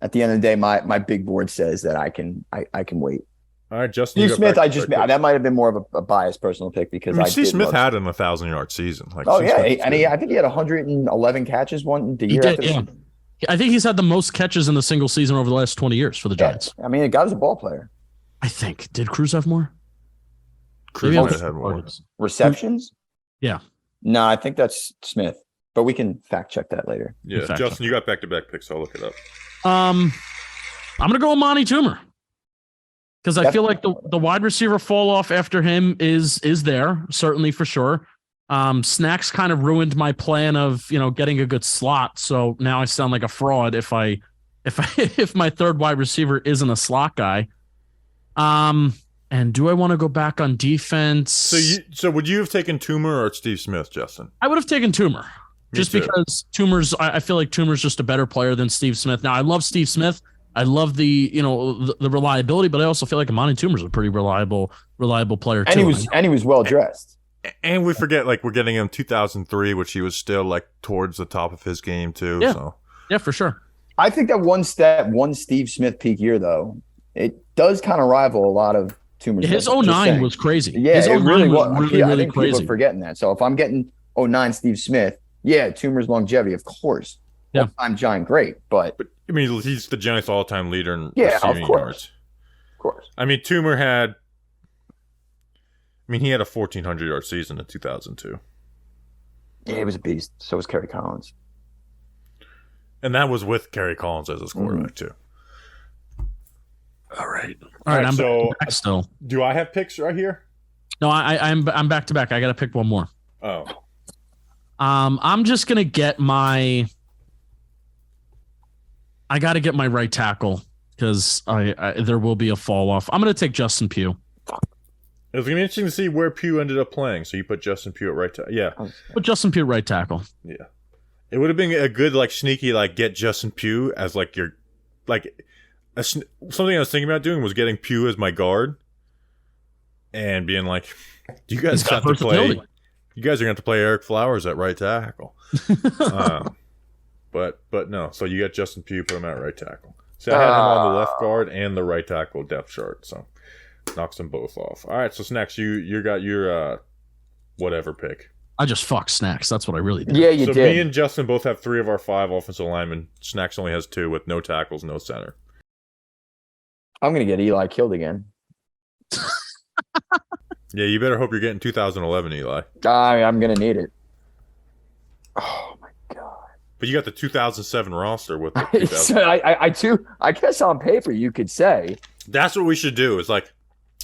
at the end of the day, my big board says that I can wait. All right, Justin. Steve Smith, that might have been more of a biased personal pick because Steve Smith had him 1,000-yard season. Like, I think he had 111 catches the year after. Yeah. I think he's had the most catches in the single season over the last 20 years for the Giants. I mean, the guy was a ball player. I think. Did Cruz have more? Cruz might have had more. Receptions? Yeah. No, I think that's Smith, but we can fact check that later. Yeah, Justin, you got back-to-back picks, so I'll look it up. I'm going to go with Monty Toomer because I feel like the wide receiver fall off after him is there, certainly for sure. Snacks kind of ruined my plan of, getting a good slot. So now I sound like a fraud if my third wide receiver isn't a slot guy. And do I want to go back on defense? So would you have taken Toomer or Steve Smith, Justin? I would have taken Toomer because I feel like Toomer's just a better player than Steve Smith. Now I love Steve Smith. I love the reliability, but I also feel like Amani Toomer's a pretty reliable player too. And he was well dressed. And we forget, like, we're getting him 2003, which he was still, like, towards the top of his game, too. Yeah, so. Yeah, for sure. I think that one Steve Smith peak year, though, it does kind of rival a lot of Toomer's His just 09 saying. was crazy. Yeah, His it 09 really was was. really, I really think people crazy. are forgetting that. So if I'm getting 09 Steve Smith, yeah, Toomer's longevity, of course. Yeah. All-time Giant great, but I mean, he's the Giants' all-time leader in yeah, of receiving course. yards. Of course. I mean, Toomer had. I mean, he had a 1,400-yard season in 2002, Yeah, he was a beast. So was Kerry Collins. and that was with Kerry Collins as his quarterback too. All right. I'm so back still. do I have picks right here? No, I'm back to back. I got to pick one more. Oh, I'm just gonna get my. I got to get my right tackle because there will be a fall off. I'm gonna take Justin Pugh. it was gonna be interesting to see where Pugh ended up playing. So you put Justin Pugh at right tackle. Yeah, Put Justin Pugh right tackle. yeah. It would have been a good sneaky get Justin Pugh as your something I was thinking about doing was getting Pugh as my guard and being like, you guys He's got have to play. versatility. You guys are going to have to play Eric Flowers at right tackle. But no. So you got Justin Pugh, put him at right tackle. So I had him on the left guard and the right tackle depth chart. So knocks them both off. All right. So Snacks, you got your whatever pick. I just fucked Snacks. That's what I really did. Yeah, you So did. me and Justin both have 3 of our 5 offensive linemen. Snacks only has 2 with no tackles, no center. I'm gonna get Eli killed again. Yeah, you better hope you're getting 2011, Eli. I'm gonna need it. Oh my god! But you got the 2007 roster with the 2000. So I guess on paper you could say That's what we should do. Is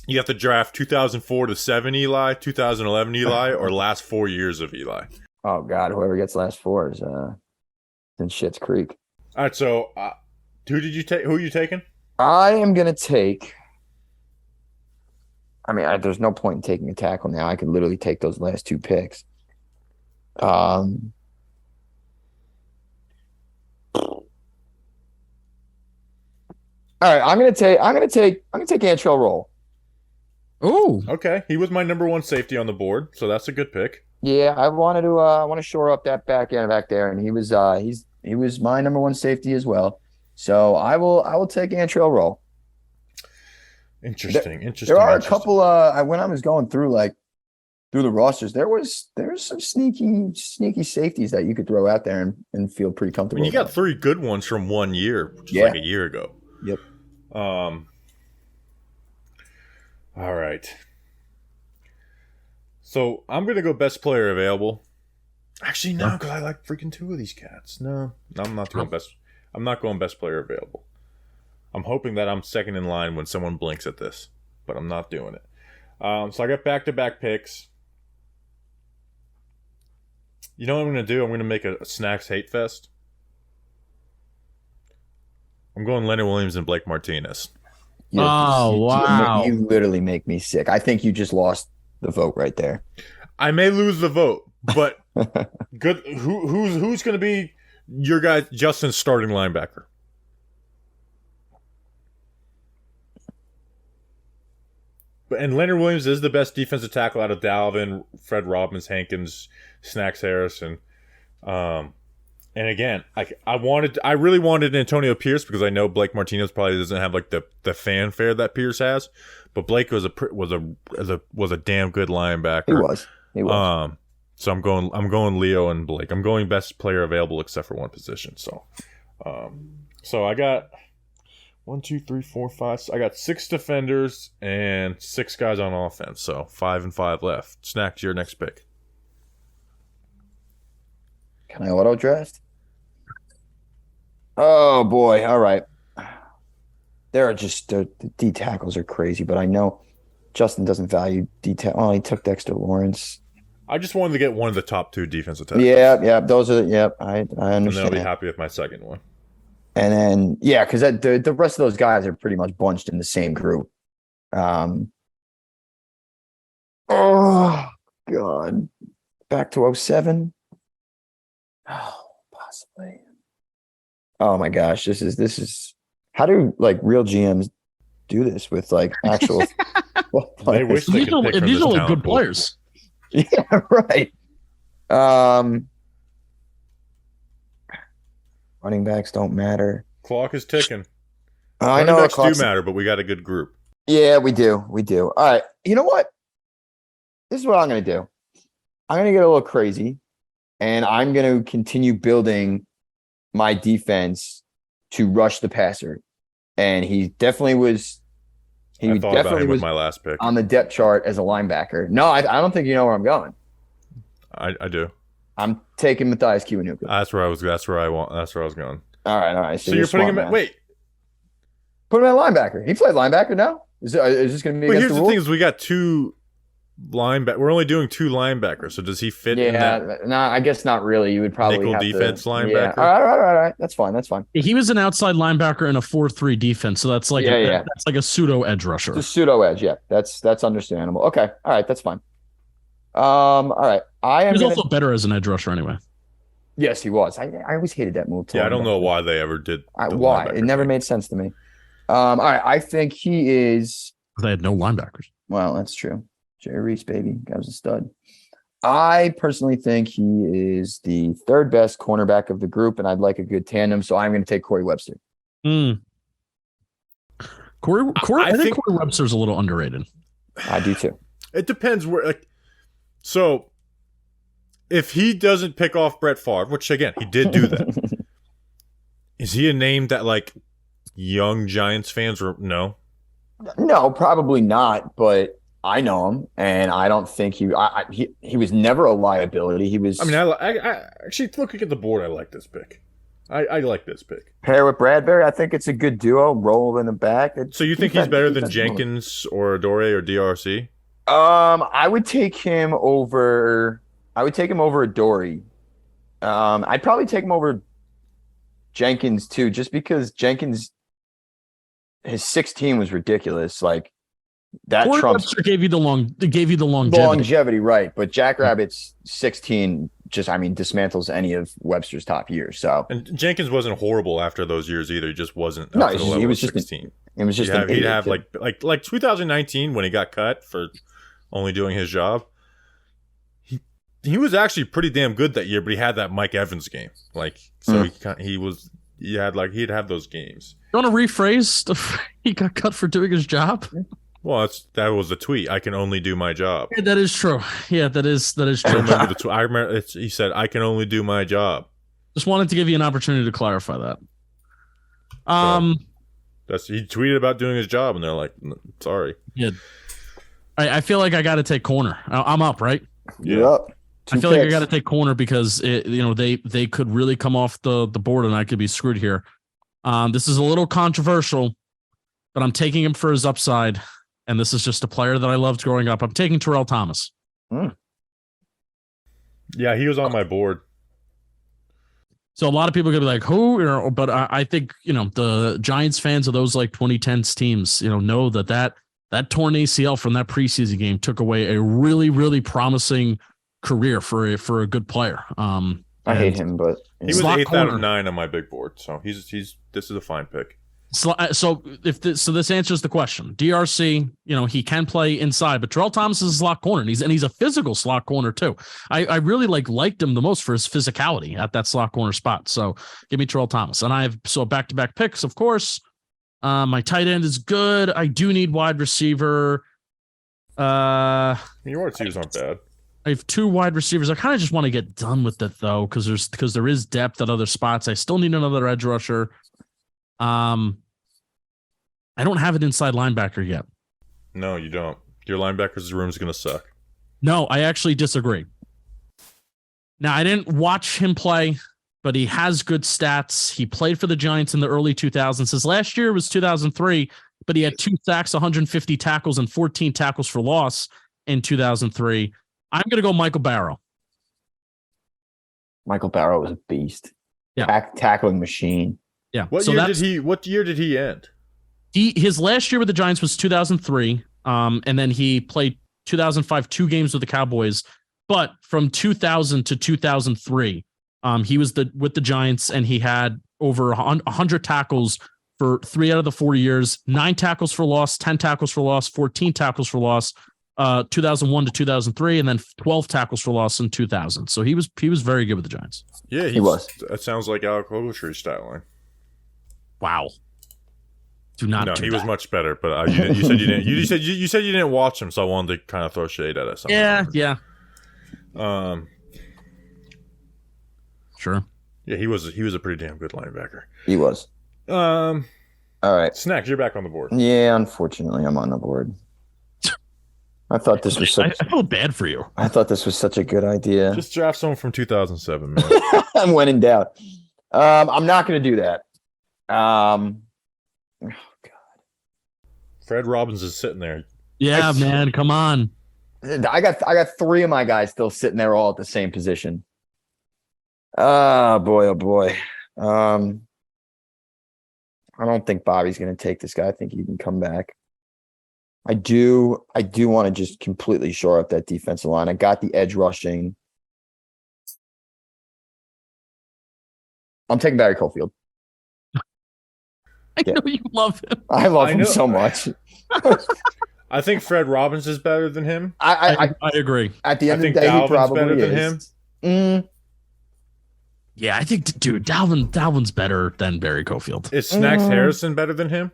you have to draft 2004 to 7 Eli, 2011 Eli, or last 4 years of Eli. oh god, whoever gets last 4 is in Schitt's Creek. All right, so who did you take? Who are you taking? I am gonna take. I mean, there's no point in taking a tackle now. I could literally take those last 2 picks. All right, I'm gonna take Antrell Roll. Oh, Okay, he was my number 1 safety on the board, so that's a good pick. Yeah, I want to shore up that back end back there, and he was my number 1 safety as well. So I will take Antrell Roll. Interesting. There are a couple. When I was going through the rosters, there's some sneaky safeties that you could throw out there and feel pretty I comfortable. mean, you got about. 3 good ones from 1 year, which is Yeah. a year ago. Yep. All right. So I'm gonna go best player available. Actually, no, because I like freaking 2 of these cats. No, I'm not doing best. I'm not going best player available. I'm hoping that I'm second in line when someone blinks at this, but I'm not doing it. So I got back-to-back picks. You know what I'm going to do? I'm going to make a Snacks hate fest. I'm going Leonard Williams and Blake Martinez. Wow. You literally make me sick. I think you just lost the vote right there. I may lose the vote, but good. Who's going to be your guy, Justin's starting linebacker? And Leonard Williams is the best defensive tackle out of Dalvin, Fred Robbins, Hankins, Snacks Harrison. And again, I really wanted Antonio Pierce because I know Blake Martinez probably doesn't have the fanfare that Pierce has, but Blake was a damn good linebacker. He was. So I'm going Leo and Blake. I'm going best player available except for one position. So I got 1, 2, 3, 4, 5. I got 6 defenders and 6 guys on offense. So 5 and 5 left. Snack, your next pick. Can I auto draft? Oh boy! All right. The D tackles are crazy, but I know Justin doesn't value detail. Oh, he took Dexter Lawrence. I just wanted to get one of the top 2 defensive tackles. Yeah. Those are I And understand. then I'll be happy with my second one. And then because the rest of those guys are pretty much bunched in the same group. Oh God! Back to 07. Oh, possibly. Oh my gosh, this is how do real GMs do this with actual They wish they could pick from These this are talent good pool. players. Yeah, right. Running backs don't matter. Clock is ticking. I Running know backs the clock's do matter, but we got a good group. Yeah, we do. We do. All right. You know what? This is what I'm going to do. I'm going to get a little crazy, and I'm going to continue building my defense to rush the passer. And he definitely was. He I thought about definitely him with was my last pick. on the depth chart as a linebacker. No, I don't think you know where I'm going. I do. I'm taking Matthias Kiwanuka. That's where I was. That's where I was going. All right. So you're putting him at. Wait. Put him at linebacker. He played linebacker now. Is this going to be? But against here's the the rules? thing: is we got two linebacker. We're only doing two linebackers. So does he fit in that no, I guess not really. You would probably nickel have defense to, linebacker? Yeah. All right. That's fine. He was an outside linebacker in a 4-3 defense, so that's like that's like a pseudo edge rusher. It's a pseudo edge. Yeah, that's understandable. Okay, all right, that's fine. All right. He was also better as an edge rusher anyway. Yes, he was. I always hated that move. Yeah, I don't know why they ever did. Why it never made sense to me. All right, I think he is. They had no linebackers. Well, that's true. Jerry Reese, baby, guy was a stud. I personally think he is the third best cornerback of the group, and I'd like a good tandem, so I'm going to take Corey Webster. I think Corey Webster's a little underrated. I do too. It depends where. So, if he doesn't pick off Brett Favre, which again he did do that, is he a name that young Giants fans were no? No, probably not. But I know him, and I don't think he was never a liability. He was. I mean, I actually looking at the board, I like this pick. I like this pick. Pair with Bradbury, I think it's a good duo. Roll in the back. So you think he's better than Jenkins or Adore or DRC? I would take him over. Adore. I'd probably take him over Jenkins too, just because Jenkins, his 16 was ridiculous. Like that Corey trumps. Webster gave you the longevity. Longevity, right? But Jack Rabbit's 16 just, dismantles any of Webster's top years. So and Jenkins wasn't horrible after those years either. He just wasn't. No, up to the level he was of just 16. It was just he'd have like 2019 when he got cut for only doing his job. He was actually pretty damn good that year, but he had that Mike Evans game. He'd have those games. You want to rephrase? He got cut for doing his job. Well, that was the tweet. I can only do my job. Yeah, that is true. Yeah, that is true. I remember the tweet. I remember he said, "I can only do my job." Just wanted to give you an opportunity to clarify that. He tweeted about doing his job, and they're like, "Sorry." Yeah. I feel like I got to take corner. I'm up, right? You're up. I feel like I got to take corner because they could really come off the board and I could be screwed here. This is a little controversial, but I'm taking him for his upside, and this is just a player that I loved growing up. I'm taking Terrell Thomas. Yeah, he was on my board. So a lot of people are gonna be like, "Who?" But I think the Giants fans of those 2010s teams, know that torn ACL from that preseason game took away a really, really promising career for a good player. I hate him, but he was 8th out of 9 on my big board, so this is a fine pick. So this answers the question. DRC, he can play inside, but Terrell Thomas is a slot corner, and he's a physical slot corner too. I really liked him the most for his physicality at that slot corner spot. So give me Terrell Thomas, and I have back-to-back picks, of course. My tight end is good. I do need wide receiver. Your wide receivers aren't bad. I have 2 wide receivers. I kind of just want to get done with it though, because there is depth at other spots. I still need another edge rusher. I don't have an inside linebacker yet. No, you don't. Your linebackers room is going to suck. No, I actually disagree. Now, I didn't watch him play, but he has good stats. He played for the Giants in the early 2000s. His last year was 2003, but he had 2 sacks, 150 tackles, and 14 tackles for loss in 2003. I'm going to go Michael Barrow. Michael Barrow was a beast. Yeah. Tackling machine. Yeah. What year did he end? His last year with the Giants was 2003. And then he played 2005, 2 games with the Cowboys. But from 2000 to 2003, he was with the Giants, and he had over 100 tackles for 3 out of the 4 years, 9 tackles for loss, 10 tackles for loss, 14 tackles for loss, 2001 to 2003, and then 12 tackles for loss in 2000. So he was very good with the Giants. Yeah, he was. That sounds like Alec Ogletree's stat line. Wow. Do not. No, do he that. was much better. But you said you didn't. You said you didn't watch him, so I wanted to kind of throw shade at us. Yeah. Sure. Yeah, he was a pretty damn good linebacker. He was. All right. Snacks, you're back on the board. Yeah, unfortunately, I'm on the board. I thought this was I feel bad for you. I thought this was such a good idea. Just draft someone from 2007, man. I'm when in doubt. I'm not going to do that. Oh God. Fred Robbins is sitting there. Yeah, man. Come on. I got 3 of my guys still sitting there all at the same position. Oh boy. I don't think Bobby's going to take this guy. I think he can come back. I do want to just completely shore up that defensive line. I got the edge rushing. I'm taking Barry Cofield. I know you love him. I love him so much. I think Fred Robbins is better than him. I agree. At the end of think the day, Dalvin's he probably better than is. him. Yeah, I think, dude, Dalvin's better than Barry Cofield. Is Snacks Harrison better than him?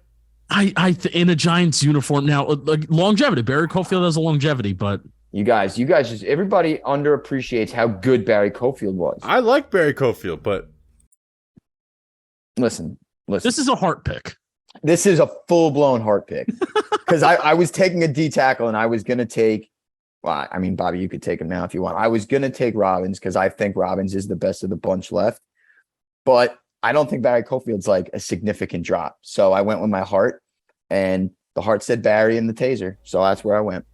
In a Giants uniform now, like longevity. Barry Cofield has a longevity, but You guys just everybody underappreciates how good Barry Cofield was. I like Barry Cofield, but Listen. this is a heart pick. This is a full-blown heart pick. Because I was taking a D tackle and I was going to take, well, I mean, Bobby, you could take him now if you want. I was going to take Robbins because I think Robbins is the best of the bunch left. But I don't think Barry Cofield's like a significant drop. So I went with my heart, and the heart said Barry and the taser. So that's where I went.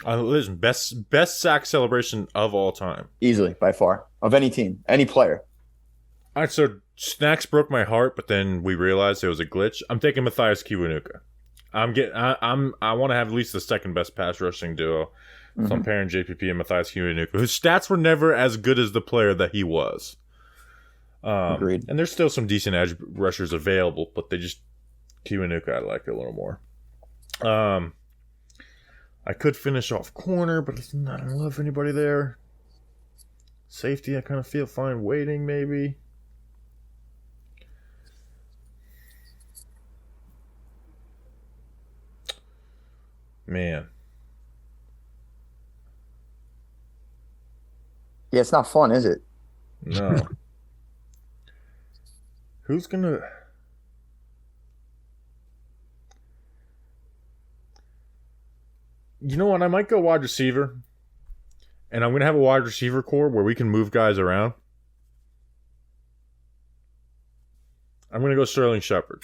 listen, best sack celebration of all time. Easily, by far, of any team, any player. All right, so Snacks broke my heart, but then we realized it was a glitch. I'm taking Matthias Kiwanuka. I want to have at least the second best pass rushing duo. So I'm pairing JPP and Matthias Kiwanuka, whose stats were never as good as the player that he was. Agreed. And there's still some decent edge rushers available, but Kiwanuka I like a little more. I could finish off corner, but I don't love anybody there. Safety, I kind of feel fine waiting, maybe. Man. Yeah, it's not fun, is it? No. Who's going to... You know what? I might go wide receiver. And I'm going to have a wide receiver core where we can move guys around. I'm going to go Sterling Shepard.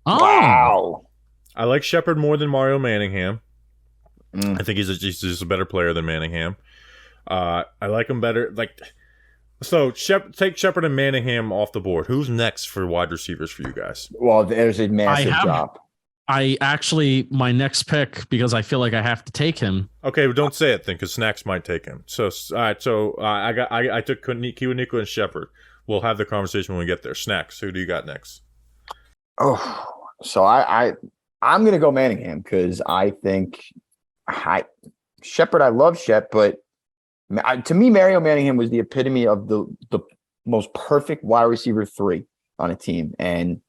Oh. Wow. I like Shepard more than Mario Manningham. I think he's just a better player than Manningham. I like him better. So take Shepard and Manningham off the board. Who's next for wide receivers for you guys? Well, there's a massive drop. My next pick, because I feel like I have to take him. Okay, well, don't say it then, because Snacks might take him. So, all right. So I took Kiwanuka and Shepard. We'll have the conversation when we get there. Snacks, who do you got next? Oh, so I'm gonna go Manningham because I think Shepard. I love Shep, but to me, Mario Manningham was the epitome of the most perfect wide receiver 3 on a team, and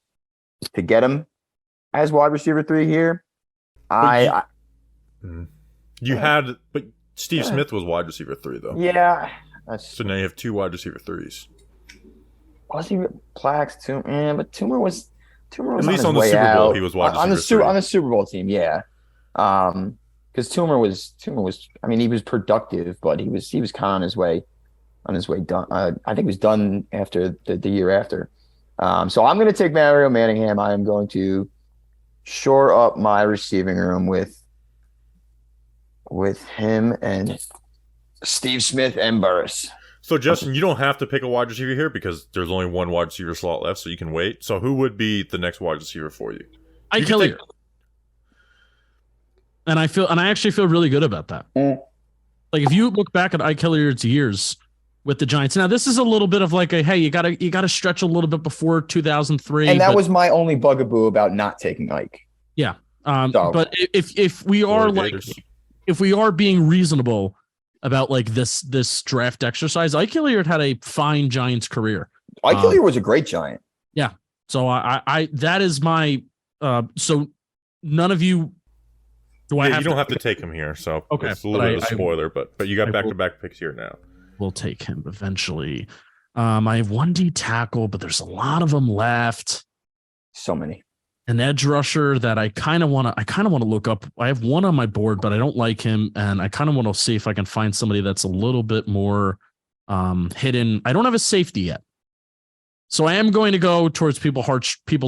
to get him as wide receiver 3 here, but Steve Smith was wide receiver 3 though. Yeah, so now you have 2 wide receiver 3s. Was he Plax too? But Toomer was at least on the Super Bowl. He was wide receiver on the Super Bowl team. Yeah, because Toomer was. I mean, he was productive, but he was kind of on his way done. I think he was done after the year after. So I'm going to take Mario Manningham. I am going to shore up my receiving room with him and Steve Smith and Burris. So, Justin, you don't have to pick a wide receiver here because there's only one wide receiver slot left, so you can wait. So, who would be the next wide receiver for you? Ike Hilliard. And I actually feel really good about that. Like, if you look back at Ike Hilliard's years with the Giants, now this is a little bit of like hey, you gotta stretch a little bit before 2003. And that was my only bugaboo about not taking Ike. Yeah. But if we are being reasonable about like this draft exercise, Ike Hilliard had a fine Giants career. Ike Hilliard was a great Giant. Yeah. So I that is my so none of you. Do I Yeah, have you don't have to take him here, so Okay, it's a little but bit of a spoiler, but you got back-to-back picks here now. We'll take him eventually. I have 1D tackle, but there's a lot of them left. So many. An edge rusher that I kind of want to look up. I have one on my board, but I don't like him, and I kind of want to see if I can find somebody that's a little bit more hidden. I don't have a safety yet, so I am going to go towards people's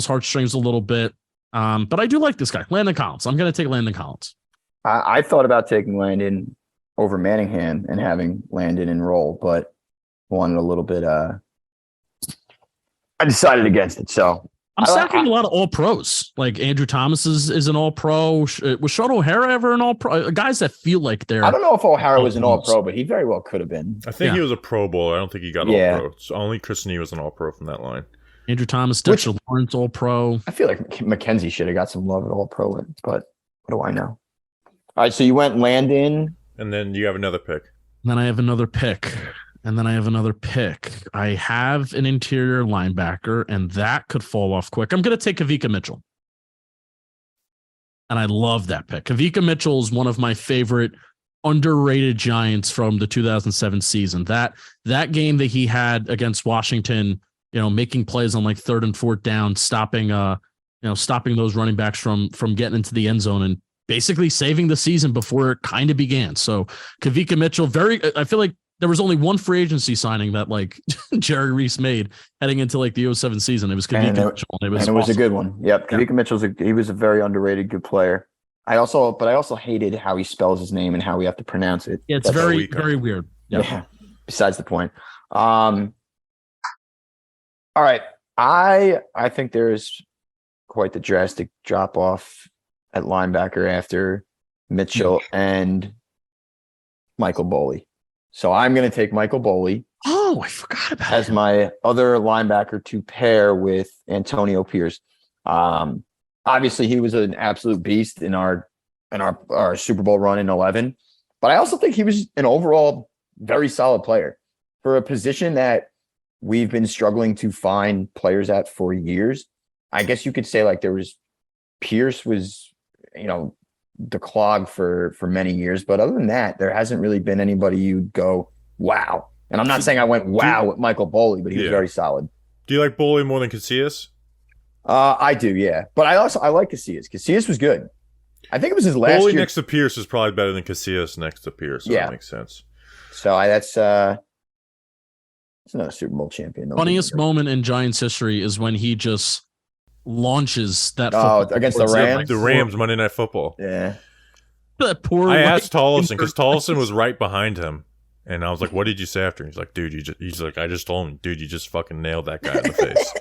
heartstrings a little bit. But I do like this guy, Landon Collins. I'm going to take Landon Collins. I thought about taking Landon over Manningham and having Landon enroll, but wanted a little bit. I decided against it. So I'm stacking a lot of all pros. Like Andrew Thomas is an all pro. Was Sean O'Hara ever an all pro? Guys that feel like they're. I don't know if O'Hara was an all pro, but he very well could have been. I think he was a Pro Bowler. I don't think he got all pro. So only Chris Nee was an all pro from that line. Andrew Thomas, Dexter Lawrence, all pro. I feel like McKenzie should have got some love at all pro, but what do I know? All right, so you went Landon. And then you have another pick. And then I have another pick. I have an interior linebacker, and that could fall off quick. I'm going to take Kavika Mitchell. And I love that pick. Kavika Mitchell is one of my favorite underrated Giants from the 2007 season. That game that he had against Washington, making plays on like 3rd and 4th down, stopping those running backs from getting into the end zone and basically saving the season before it kind of began. So Kavika Mitchell, I feel like there was only one free agency signing that like Jerry Reese made heading into like the 2007 season. It was Kavika Mitchell. And it was a good one. Yep. Kavika Mitchell's he was a very underrated good player. I also hated how he spells his name and how we have to pronounce it. Yeah, it's very, very weird. Yep. Yeah. Besides the point. All right. I think there's quite the drastic drop off at linebacker after Mitchell and Michael Boley. So I'm going to take Michael Boley. Oh, I forgot about as my other linebacker to pair with Antonio Pierce. Obviously, he was an absolute beast in our Super Bowl run in 11, but I also think he was an overall very solid player for a position that we've been struggling to find players at for years. I guess you could say like Pierce was, the clog for many years, but other than that, there hasn't really been anybody you'd go, wow. And I'm not saying I went wow with Michael Boley, but he was very solid. Do you like Boley more than Casillas? I do, yeah. But I like Casillas. Casillas was good. I think it was his last Boley year. next to Pierce is probably better than Casillas next to Pierce. So that makes sense. So that's another Super Bowl champion. Funniest moment in Giants history is when he just launches that against the Rams. The Rams Monday Night Football. Yeah. That poor. I asked Tollison because Tollison was right behind him. And I was like, what did you say after? He's like, dude, I just told him, dude, you just fucking nailed that guy in the face.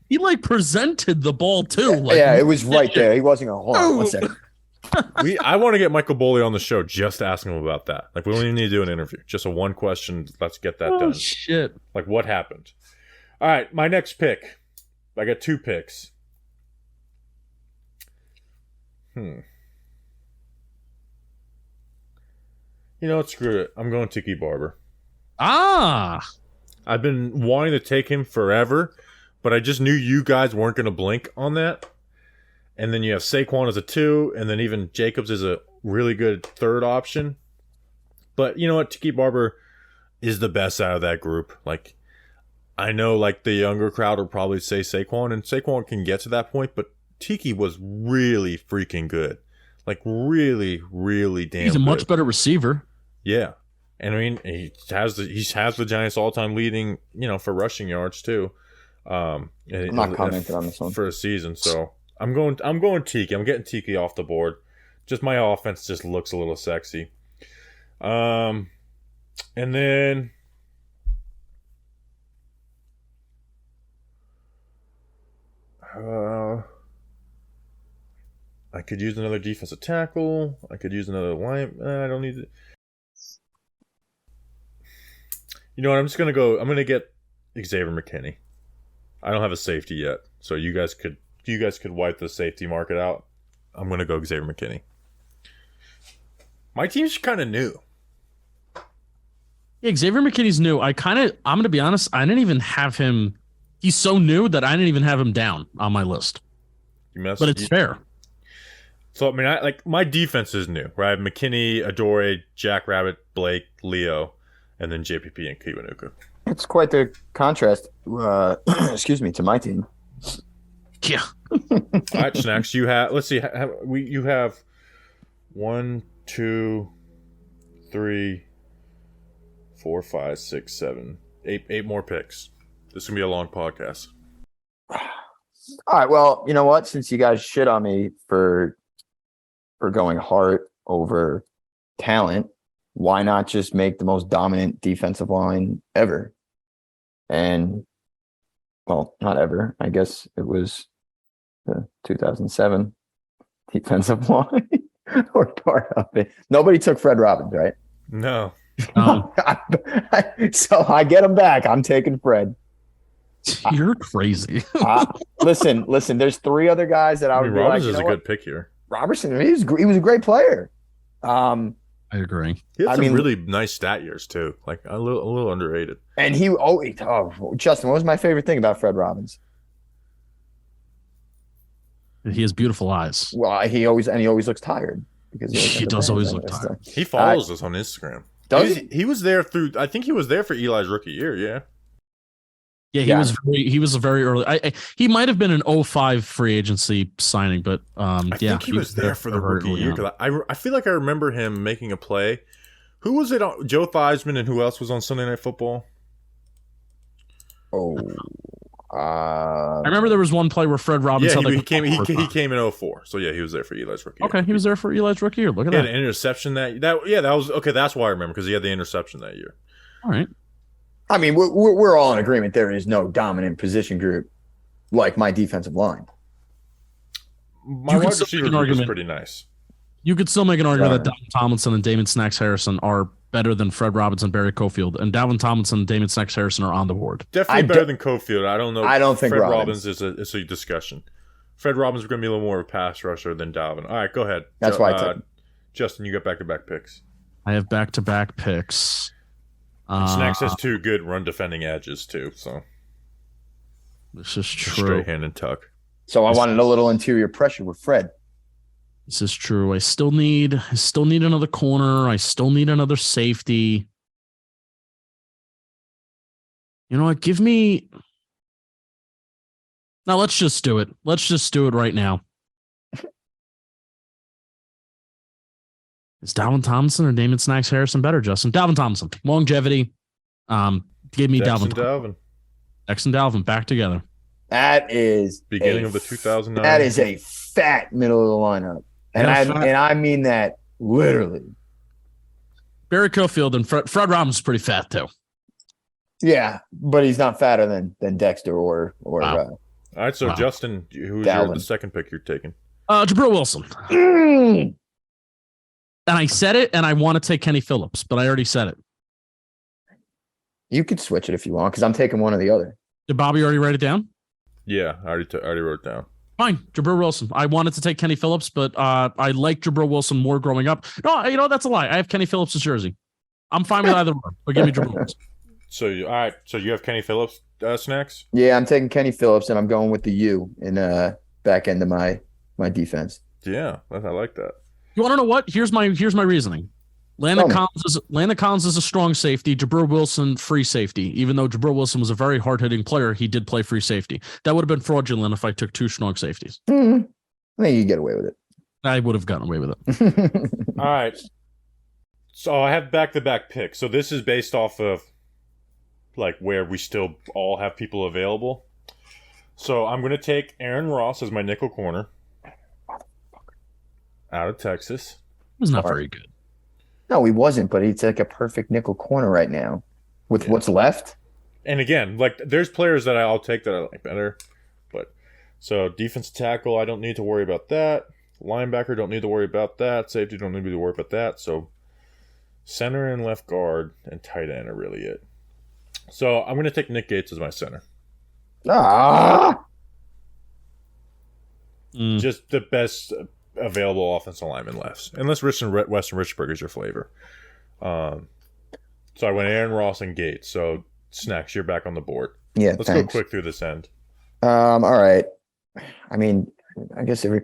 He like presented the ball too. Like, it was right there. He wasn't going, hold on 1 second. I want to get Michael Boley on the show just to ask him about that. Like, we don't even need to do an interview. Just a one question. Let's get that done. Shit. Like, what happened? All right, my next pick. I got 2 picks. You know what? Screw it. I'm going Tiki Barber. I've been wanting to take him forever, but I just knew you guys weren't going to blink on that. And then you have Saquon as a 2, and then even Jacobs is a really good 3rd option. But you know what? Tiki Barber is the best out of that group. Like, I know like the younger crowd will probably say Saquon, and Saquon can get to that point, but Tiki was really freaking good. Like, really, really damn good. He's a much better receiver. Yeah. And I mean, he has the Giants all-time leading, for rushing yards too. I'm not commenting on this one for a season, so I'm going Tiki. I'm getting Tiki off the board. Just my offense just looks a little sexy. And then I could use another defensive tackle. I could use another line. I don't need it. You know what? I'm going to get Xavier McKinney. I don't have a safety yet, so you guys could wipe the safety market out. I'm going to go Xavier McKinney. My team's kind of new. Yeah, Xavier McKinney's new. I'm going to be honest, I didn't even have him. He's so new that I didn't even have him down on my list. But it's fair. So, I mean, my defense is new, right? I have McKinney, Adore, Jackrabbit, Blake, Leo, and then JPP and Kiwanuka. It's quite the contrast, excuse me, to my team. Yeah. All right, Snacks, you have, let's see, you have 1, 2, 3, 4, 5, 6, 7, 8 more picks. This is going to be a long podcast. All right, well, you know what? Since you guys shit on me for going heart over talent, why not just make the most dominant defensive line ever? And, well, not ever. I guess it was the 2007 defensive line or part of it. Nobody took Fred Robbins, right? No. So I get him back. I'm taking Fred. You're crazy. Listen. There's 3 other guys that I would be Robbins like, is a good pick here. Robertson, he was a great player. I agree. He had some really nice stat years too, like a little underrated. And Justin, what was my favorite thing about Fred Robbins? He has beautiful eyes. Well, he always looks tired because he does always look tired. He follows us on Instagram. Does he was there through? I think he was there for Eli's rookie year. Yeah. Yeah, he was a very early. He might have been an 05 free agency signing, but I think he was there for the rookie year. Because I feel like I remember him making a play. Who was it? Joe Theismann, and who else was on Sunday Night Football? I remember there was one play where Fred Robbins. Yeah, he came in 04. So yeah, he was there for Eli's rookie year. Okay, he was there for Eli's rookie year. Look at he that. Had an interception that was okay. That's why I remember, because he had the interception that year. All right. I mean, we're all in agreement. There is no dominant position group like my defensive line. My wide receiver group is pretty nice. You could still make an argument that Dalvin Tomlinson and Damon Snacks Harrison are better than Fred Robbins and Barry Cofield, and Dalvin Tomlinson and Damon Snacks Harrison are on the board. Definitely better than Cofield. I don't know. I don't think Fred Robbins is a discussion. Fred Robbins is going to be a little more of a pass rusher than Dalvin. All right, go ahead. That's why I took him. Justin, you got back-to-back picks. I have back-to-back picks. Snacks has 2 good run defending edges too. So this is true. Straight hand and tuck. So I wanted a little interior pressure with Fred. This is true. I still need another corner. I still need another safety. You know what? Give me. Now let's just do it. Let's just do it right now. Is Dalvin Tomlinson or Damon Snacks Harrison better, Justin? Dalvin Tomlinson. Longevity. Give me Dalvin. Dex and Dalvin back together. That is beginning of the 2009. That is a fat middle of the lineup. And I mean that literally. Barry Cofield and Fred Robbins is pretty fat too. Yeah, but he's not fatter than Dexter or wow. All right, so Justin, who's the second pick you're taking? Jabril Wilson. And I said it, and I want to take Kenny Phillips, but I already said it. You could switch it if you want, because I'm taking one or the other. Did Bobby already write it down? Yeah, I already wrote it down. Fine, Jabril Wilson. I wanted to take Kenny Phillips, but I liked Jabril Wilson more growing up. No, that's a lie. I have Kenny Phillips' jersey. I'm fine with either one, but give me Jabril Wilson. So, all right. So you have Kenny Phillips, Snacks? Yeah, I'm taking Kenny Phillips, and I'm going with the U in back end of my defense. Yeah, I like that. You want to know what? Here's my reasoning. Landon Collins is a strong safety. Jabril Wilson, free safety. Even though Jabril Wilson was a very hard-hitting player, he did play free safety. That would have been fraudulent if I took 2 strong safeties. I think you get away with it. I would have gotten away with it. All right. So I have back-to-back picks. So this is based off of like where we still all have people available. So I'm going to take Aaron Ross as my nickel corner. Out of Texas. He was not very good. No, he wasn't, but he's like a perfect nickel corner right now with what's left. And again, like there's players that I'll take that I like better. But so defensive tackle, I don't need to worry about that. Linebacker, don't need to worry about that. Safety, don't need to worry about that. So center and left guard and tight end are really it. So I'm going to take Nick Gates as my center. Just the best available offensive lineman left, unless Weston Richburg is your flavor. So I went Aaron Ross and Gates. So Snacks, you're back on the board. Yeah, let's go quick through this end. All right. I mean, I guess all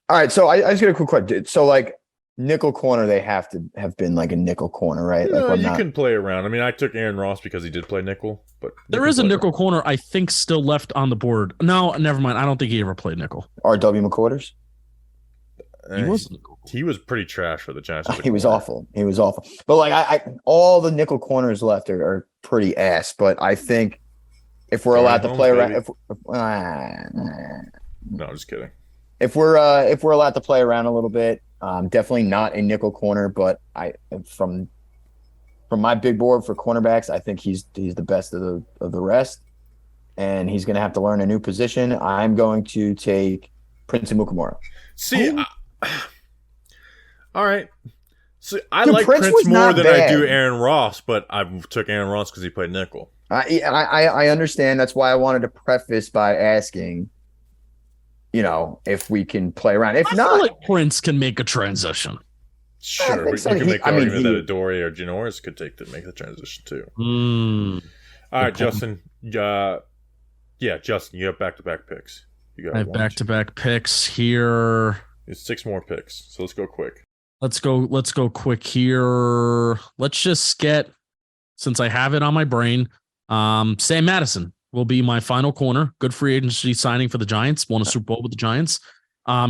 right. So I just got a quick question. So like nickel corner, they have to have been like a nickel corner, right? No, Like you can play around. I mean, I took Aaron Ross because he did play nickel, but There is a nickel corner, I think, still left on the board. No, never mind. I don't think he ever played nickel. R.W. McQuarters. He was pretty trash for the Giants. He was awful. He was awful. But like I all the nickel corners left are pretty ass. But I think if we're allowed to play around, no, I'm just kidding. If we're allowed to play around a little bit, definitely not a nickel corner. But from my big board for cornerbacks, I think he's the best of the rest, and he's going to have to learn a new position. I'm going to take Prince Amukamara. See. All right. So I like Prince more than I do Aaron Ross, but I took Aaron Ross because he played nickel. I understand. That's why I wanted to preface by asking, if we can play around. If not, feel like Prince can make a transition. Sure, you can make the argument that Adoree or Janoris could make the transition too. All right, Justin. Justin, you have back-to-back picks. I have back-to-back picks here. It's 6 more picks, so let's go quick. Let's go quick here. Let's just get, since I have it on my brain, Sam Madison will be my final corner. Good free agency signing for the Giants. Won a Super Bowl with the Giants.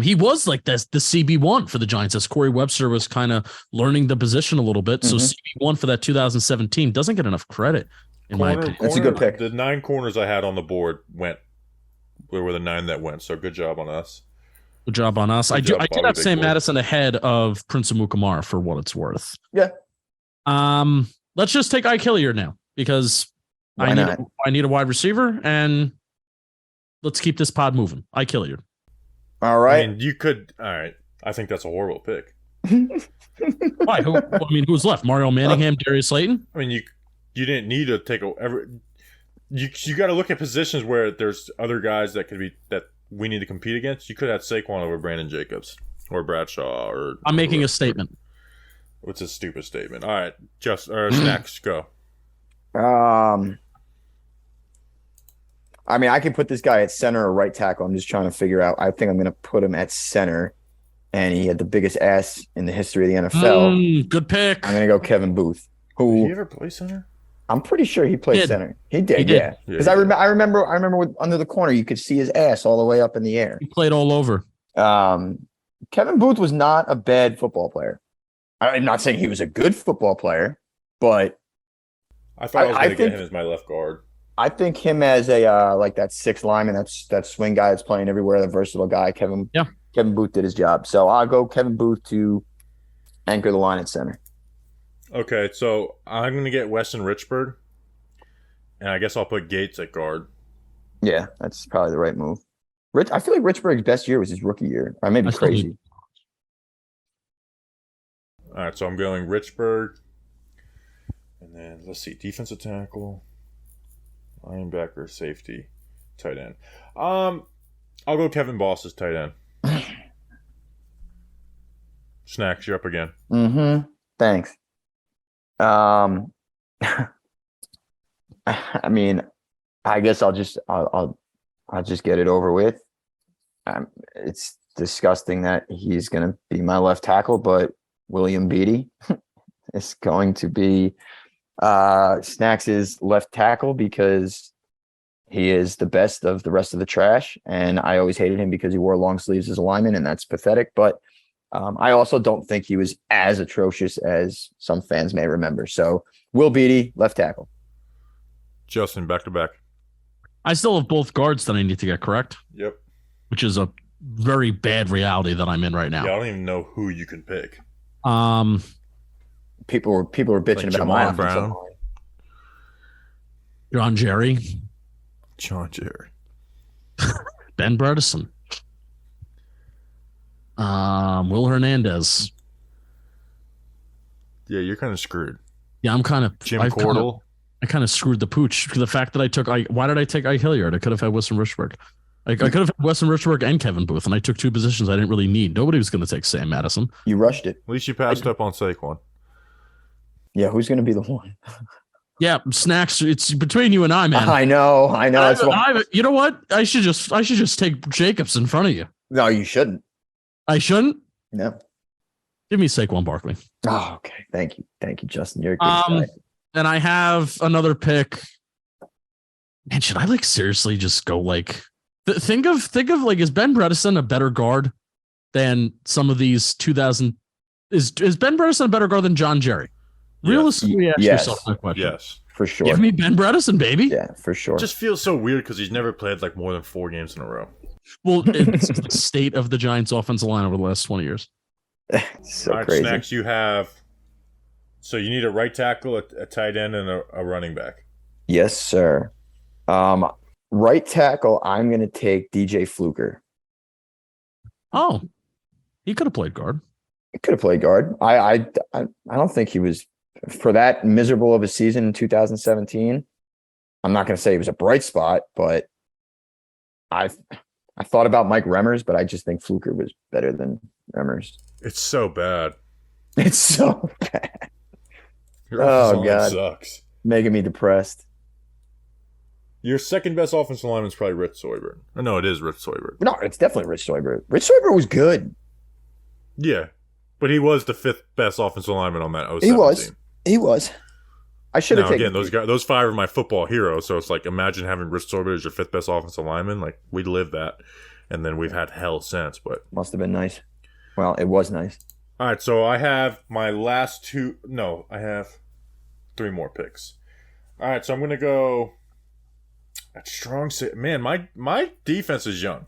He was like the CB1 for the Giants as Corey Webster was kind of learning the position a little bit. So CB1 for that 2017 doesn't get enough credit in my opinion. That's a good pick. The 9 corners I had on the board were the 9 that went. So good job on us. Good job on us. I did have Sam Madison ahead of Prince Amukamara for what it's worth. Yeah. Let's just take Ike Hilliard now because I need a wide receiver, and let's keep this pod moving. Ike Hilliard. All right. I mean, you could. All right. I think that's a horrible pick. Why? Who's left? Mario Manningham, Darius Slayton. I mean, you didn't need to take You got to look at positions where there's other guys that we need to compete against. You could have Saquon over Brandon Jacobs or Bradshaw I'm making a statement. What's a stupid statement? All right, Snacks, go. I mean, I can put this guy at center or right tackle. I'm just trying to figure out. I think I'm going to put him at center, and he had the biggest ass in the history of the NFL. Good pick. I'm going to go Kevin Booth. Did he ever play center? I'm pretty sure he played center. He did. Yeah. Because I remember with under the corner, you could see his ass all the way up in the air. He played all over. Kevin Booth was not a bad football player. I'm not saying he was a good football player, but I thought I was going to get him as my left guard. I think him as a like that 6th lineman, that swing guy that's playing everywhere, the versatile guy. Kevin Booth did his job. So I'll go Kevin Booth to anchor the line at center. Okay, so I'm going to get Weston Richburg, and I guess I'll put Gates at guard. Yeah, that's probably the right move. I feel like Richburg's best year was his rookie year. I may be crazy. All right, so I'm going Richburg, and then let's see, defensive tackle, linebacker, safety, tight end. I'll go Kevin Boss as tight end. Snacks, you're up again. Thanks. I mean, I guess I'll just get it over with. It's disgusting that he's going to be my left tackle, but William Beatty is going to be Snacks' left tackle because he is the best of the rest of the trash. And I always hated him because he wore long sleeves as a lineman, and that's pathetic. But I also don't think he was as atrocious as some fans may remember. So Will Beatty, left tackle. Justin, back to back. I still have both guards that I need to get correct. Yep. Which is a very bad reality that I'm in right now. Yeah, I don't even know who you can pick. People were bitching like about my Jamon Brown. John Jerry. Ben Bredesen. Will Hernandez. Yeah, you're kind of screwed. Yeah, I'm kind of Jim Cordell. I kind of screwed the pooch. The fact that I took why did I take Ike Hilliard? I could have had Weston Richburg. I could have had Weston Richburg and Kevin Booth, and I took 2 positions I didn't really need. Nobody was going to take Sam Madison. You rushed it. At least you passed up on Saquon. Yeah, who's going to be the one? Yeah, Snacks. It's between you and I, man. I know. You know what? I should just take Jacobs in front of you. No, you shouldn't. I shouldn't? No. Give me Saquon Barkley. Oh, okay. Thank you, Justin. You're a good guy. And I have another pick. Man, should I seriously just go think of like, is Ben Bredesen a better guard than some of these 2000? Is Ben Bredesen a better guard than John Jerry? Realistically, ask yourself that question. Yes, for sure. Give me Ben Bredesen, baby. Yeah, for sure. It just feels so weird because he's never played more than 4 games in a row. Well, it's the state of the Giants' offensive line over the last 20 years. So all right, crazy. Snacks, you have. So you need a right tackle, a tight end, and a running back. Yes, sir. Right tackle, I'm going to take DJ Fluker. Oh, he could have played guard. He could have played guard. I don't think he was, for that miserable of a season in 2017. I'm not going to say he was a bright spot, but I thought about Mike Remmers, but I just think Fluker was better than Remmers. It's so bad. It's so bad. Your offensive line God, sucks. Making me depressed. Your second best offensive lineman is probably Rich Soyberg. No, it is Rich Soyberg. No, it's definitely Rich Soyberg. Rich Soyberg was good. Yeah, but he was the 5th best offensive lineman on that 07 He was. team. He was. I should have taken. Again, those 5 are my football heroes. So it's imagine having Rich Soyberg as your 5th best offensive lineman. We lived that, and then we've had hell since. But must have been nice. Well, it was nice. All right, so I have my last 2. No, I have 3 more picks. All right, so I'm gonna go. At strong safety. Man, my defense is young.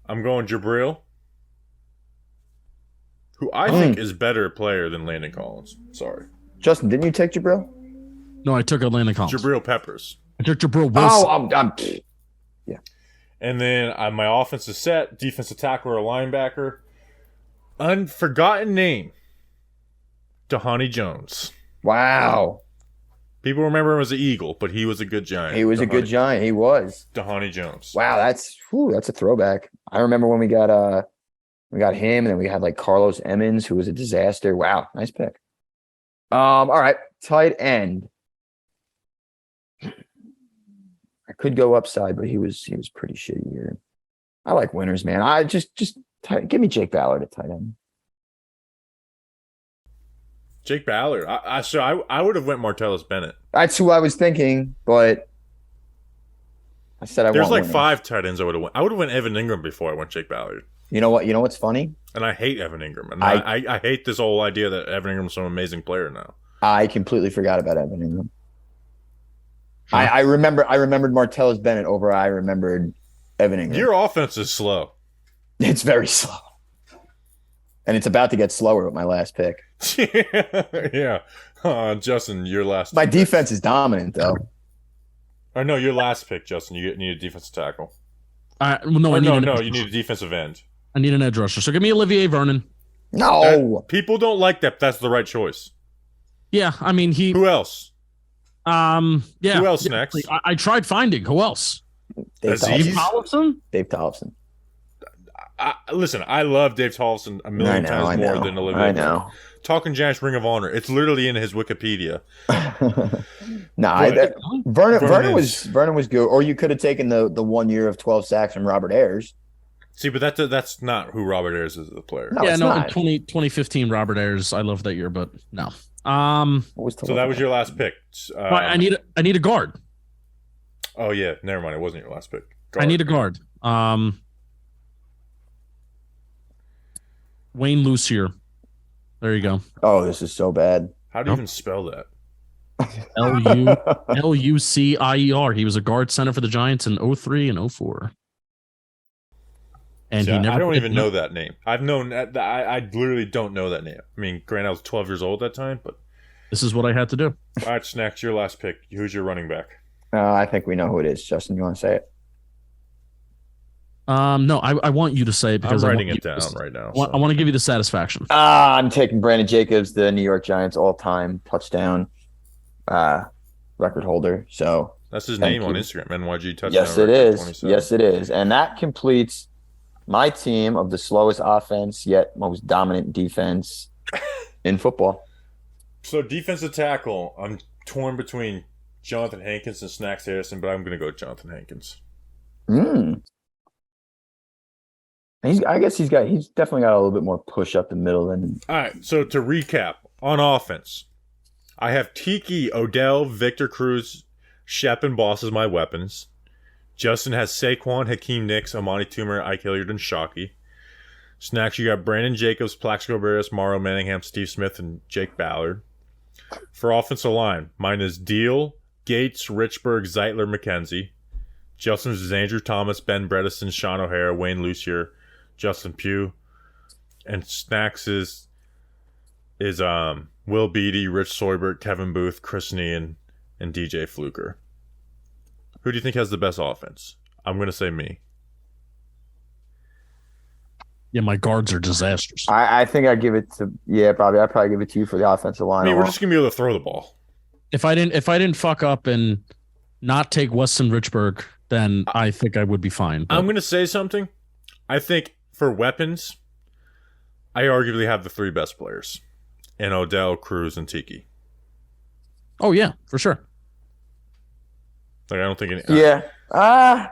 I'm going Jabril, who I think is better player than Landon Collins. Sorry. Justin, didn't you take Jabril? No, I took Landon Collins. Jabril Peppers. I took Jabril Wilson. Oh, yeah. And then my offense is set. Defensive tackle or linebacker. Unforgotten name. Dhani Jones. Wow. People remember him as an Eagle, but he was a good Giant. He was a good Giant. He was. Dhani Jones. Wow, that's a throwback. I remember when we got him, and then we had Carlos Emmons, who was a disaster. Wow, nice pick. All right, tight end. I could go upside, but he was pretty shitty here. I like winners, man. I just give me Jake Ballard at tight end. Jake Ballard. I would have went Martellus Bennett. That's who I was thinking, but I said There's want winners. 5 tight ends I would have went. I would have went Evan Ingram before I went Jake Ballard. You know what? You know what's funny? And I hate Evan Ingram. And I hate this whole idea that Evan Ingram's some amazing player now. I completely forgot about Evan Ingram. Huh? I remembered Martellus Bennett over I remembered Evan Ingram. Your offense is slow. It's very slow. And it's about to get slower with my last pick. Yeah. Justin, your last My defense is dominant, though. Or no, your last pick, Justin. You need a defensive tackle. You need a defensive end. I need an edge rusher. So give me Olivier Vernon. No. People don't like that. That's the right choice. Yeah, I mean, Who else? Yeah. Who else next? I tried finding. Who else? Dave Tollefson? Dave Tollefson. Listen, I love Dave Tollefson a million times more than Olivier. I know. Talking Giants Ring of Honor. It's literally in his Wikipedia. Vernon was good. Or you could have taken the 1 year of 12 sacks from Robert Ayers. See, but that's not who Robert Ayers is as a player. No, in 2015, Robert Ayers. I loved that year, but no. So that was your last pick. I need a guard. Oh yeah, never mind. It wasn't your last pick. Guard. I need a guard. Wayne Lucier. There you go. Oh, this is so bad. How do you even spell that? Lucier. He was a guard center for the Giants in 03 and 04. And I don't even know that name. I've known that. I literally don't know that name. I mean, granted, I was 12 years old at that time, but this is what I had to do. All right, Snacks, your last pick. Who's your running back? I think we know who it is. Justin, you want to say it? No, I want you to say it because I'm writing it down right now. I want to give you the satisfaction. I'm taking Brandon Jacobs, the New York Giants all-time touchdown record holder. So that's his name on Instagram, NYG touchdown. Yes, it is. Yes, it is. And that completes my team of the slowest offense yet most dominant defense in football. So defensive tackle, I'm torn between Jonathan Hankins and Snacks Harrison, but I'm going to go Jonathan Hankins. I guess he's definitely got a little bit more push up the middle than. All right, so to recap, on offense, I have Tiki, Odell, Victor Cruz, Shep, and Boss as my weapons. Justin has Saquon, Hakeem Nicks, Amani Toomer, Ike Hilliard, and Shockey. Snacks, you got Brandon Jacobs, Plaxico Barrios, Mauro Manningham, Steve Smith, and Jake Ballard. For offensive line, mine is Deal, Gates, Richburg, Zeitler, McKenzie. Justin's is Andrew Thomas, Ben Bredesen, Sean O'Hara, Wayne Lucier, Justin Pugh. And Snacks is Will Beatty, Rich Soybert, Kevin Booth, Chris Nean, and DJ Fluker. Who do you think has the best offense? I'm going to say me. Yeah, my guards are disasters. I think I'd give it to probably. I'd probably give it to you for the offensive line. I mean, we're just going to be able to throw the ball. If I didn't fuck up and not take Weston Richburg, then I think I would be fine. But I'm going to say something. I think for weapons, I arguably have the three best players in Odell, Cruz, and Tiki. Oh yeah, for sure. Like I don't think any. Yeah. I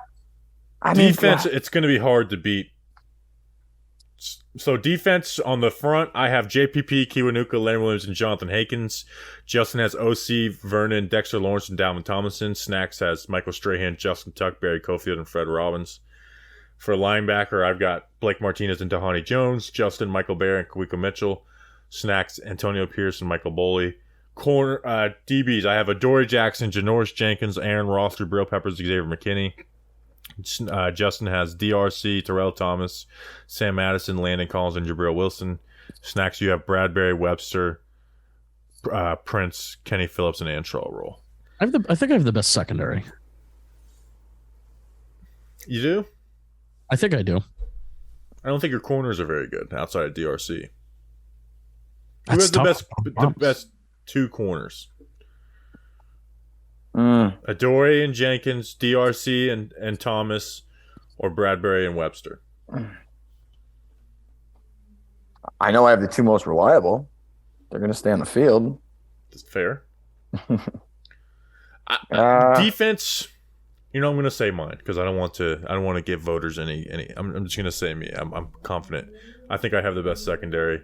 mean, defense. It's going to be hard to beat. So defense on the front, I have JPP, Kiwanuka, Leonard Williams, and Jonathan Hakens. Justin has OC, Vernon, Dexter Lawrence, and Dalvin Tomlinson. Snacks has Michael Strahan, Justin Tuck, Barry Cofield, and Fred Robbins. For linebacker, I've got Blake Martinez and Tahani Jones, Justin, Michael Bear, and Kawika Mitchell. Snacks, Antonio Pierce, and Michael Boley. Corner DBs, I have Adoree Jackson, Janoris Jenkins, Aaron Ross, Jabril Peppers, Xavier McKinney. Justin has DRC, Terrell Thomas, Sam Madison, Landon Collins, and Jabril Wilson. Snacks, you have Bradbury, Webster, Prince, Kenny Phillips, and Antrell Roll. I think I have the best secondary. You do? I think I do. I don't think your corners are very good outside of DRC. Who That's has the tough. best two corners? Adoree and Jenkins, DRC and Thomas, or Bradbury and Webster? I know I have the two most reliable. They're going to stay on the field. That's fair. Defense, I'm going to say mine because I don't want to give voters any. I'm just going to say me. I'm confident. I think I have the best secondary.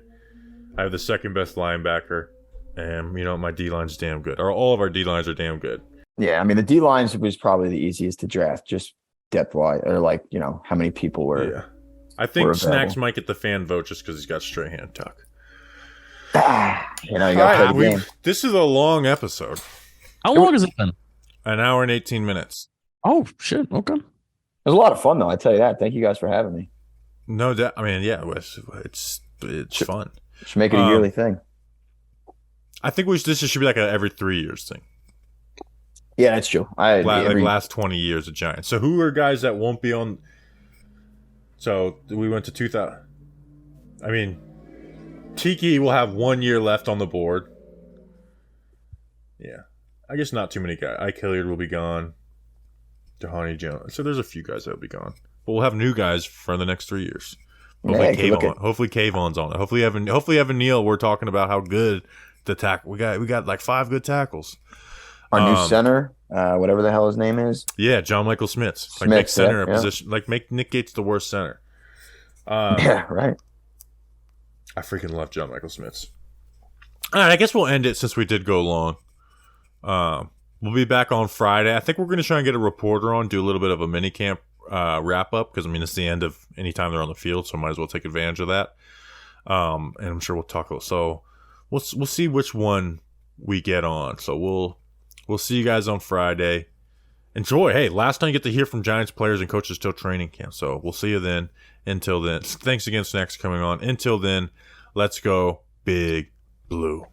I have the second best linebacker, and my D line's damn good. Or all of our D lines are damn good. Yeah, I mean the D lines was probably the easiest to draft, just depth wise, or how many people were. Yeah, I think Snacks might get the fan vote just because he's got Strahan Tuck. You got to play the game. This is a long episode. How long has it been? An hour and 18 minutes. Oh shit! Okay. It was a lot of fun though. I tell you that. Thank you guys for having me. No doubt. I mean, yeah, it's fun. Should make it a yearly thing. I think this should be like a every 3 years thing. Yeah, that's true. Last 20 years of Giants. So who are guys that won't be on? So we went to 2000. I mean, Tiki will have 1 year left on the board. Yeah, I guess not too many guys. Ike Hilliard will be gone. Tahani Jones. So there's a few guys that will be gone, but we'll have new guys for the next 3 years. Hopefully Kayvon's on it. Hopefully Evan Neal. We're talking about how good the tackle. We got like 5 good tackles. Our new center, whatever the hell his name is. Yeah, John Michael Smits. Make center a position. Like make Nick Gates the worst center. Yeah, right. I freaking love John Michael Smits. All right, I guess we'll end it since we did go long. We'll be back on Friday. I think we're going to try and get a reporter on, do a little bit of a mini camp wrap up because it's the end of any time they're on the field, so might as well take advantage of that. And I'm sure we'll talk. So we'll see which one we get on. So we'll see you guys on Friday. Enjoy. Hey, last time you get to hear from Giants players and coaches till training camp. So we'll see you then. Until then, thanks again, Snacks, for coming on. Until then, let's go Big Blue.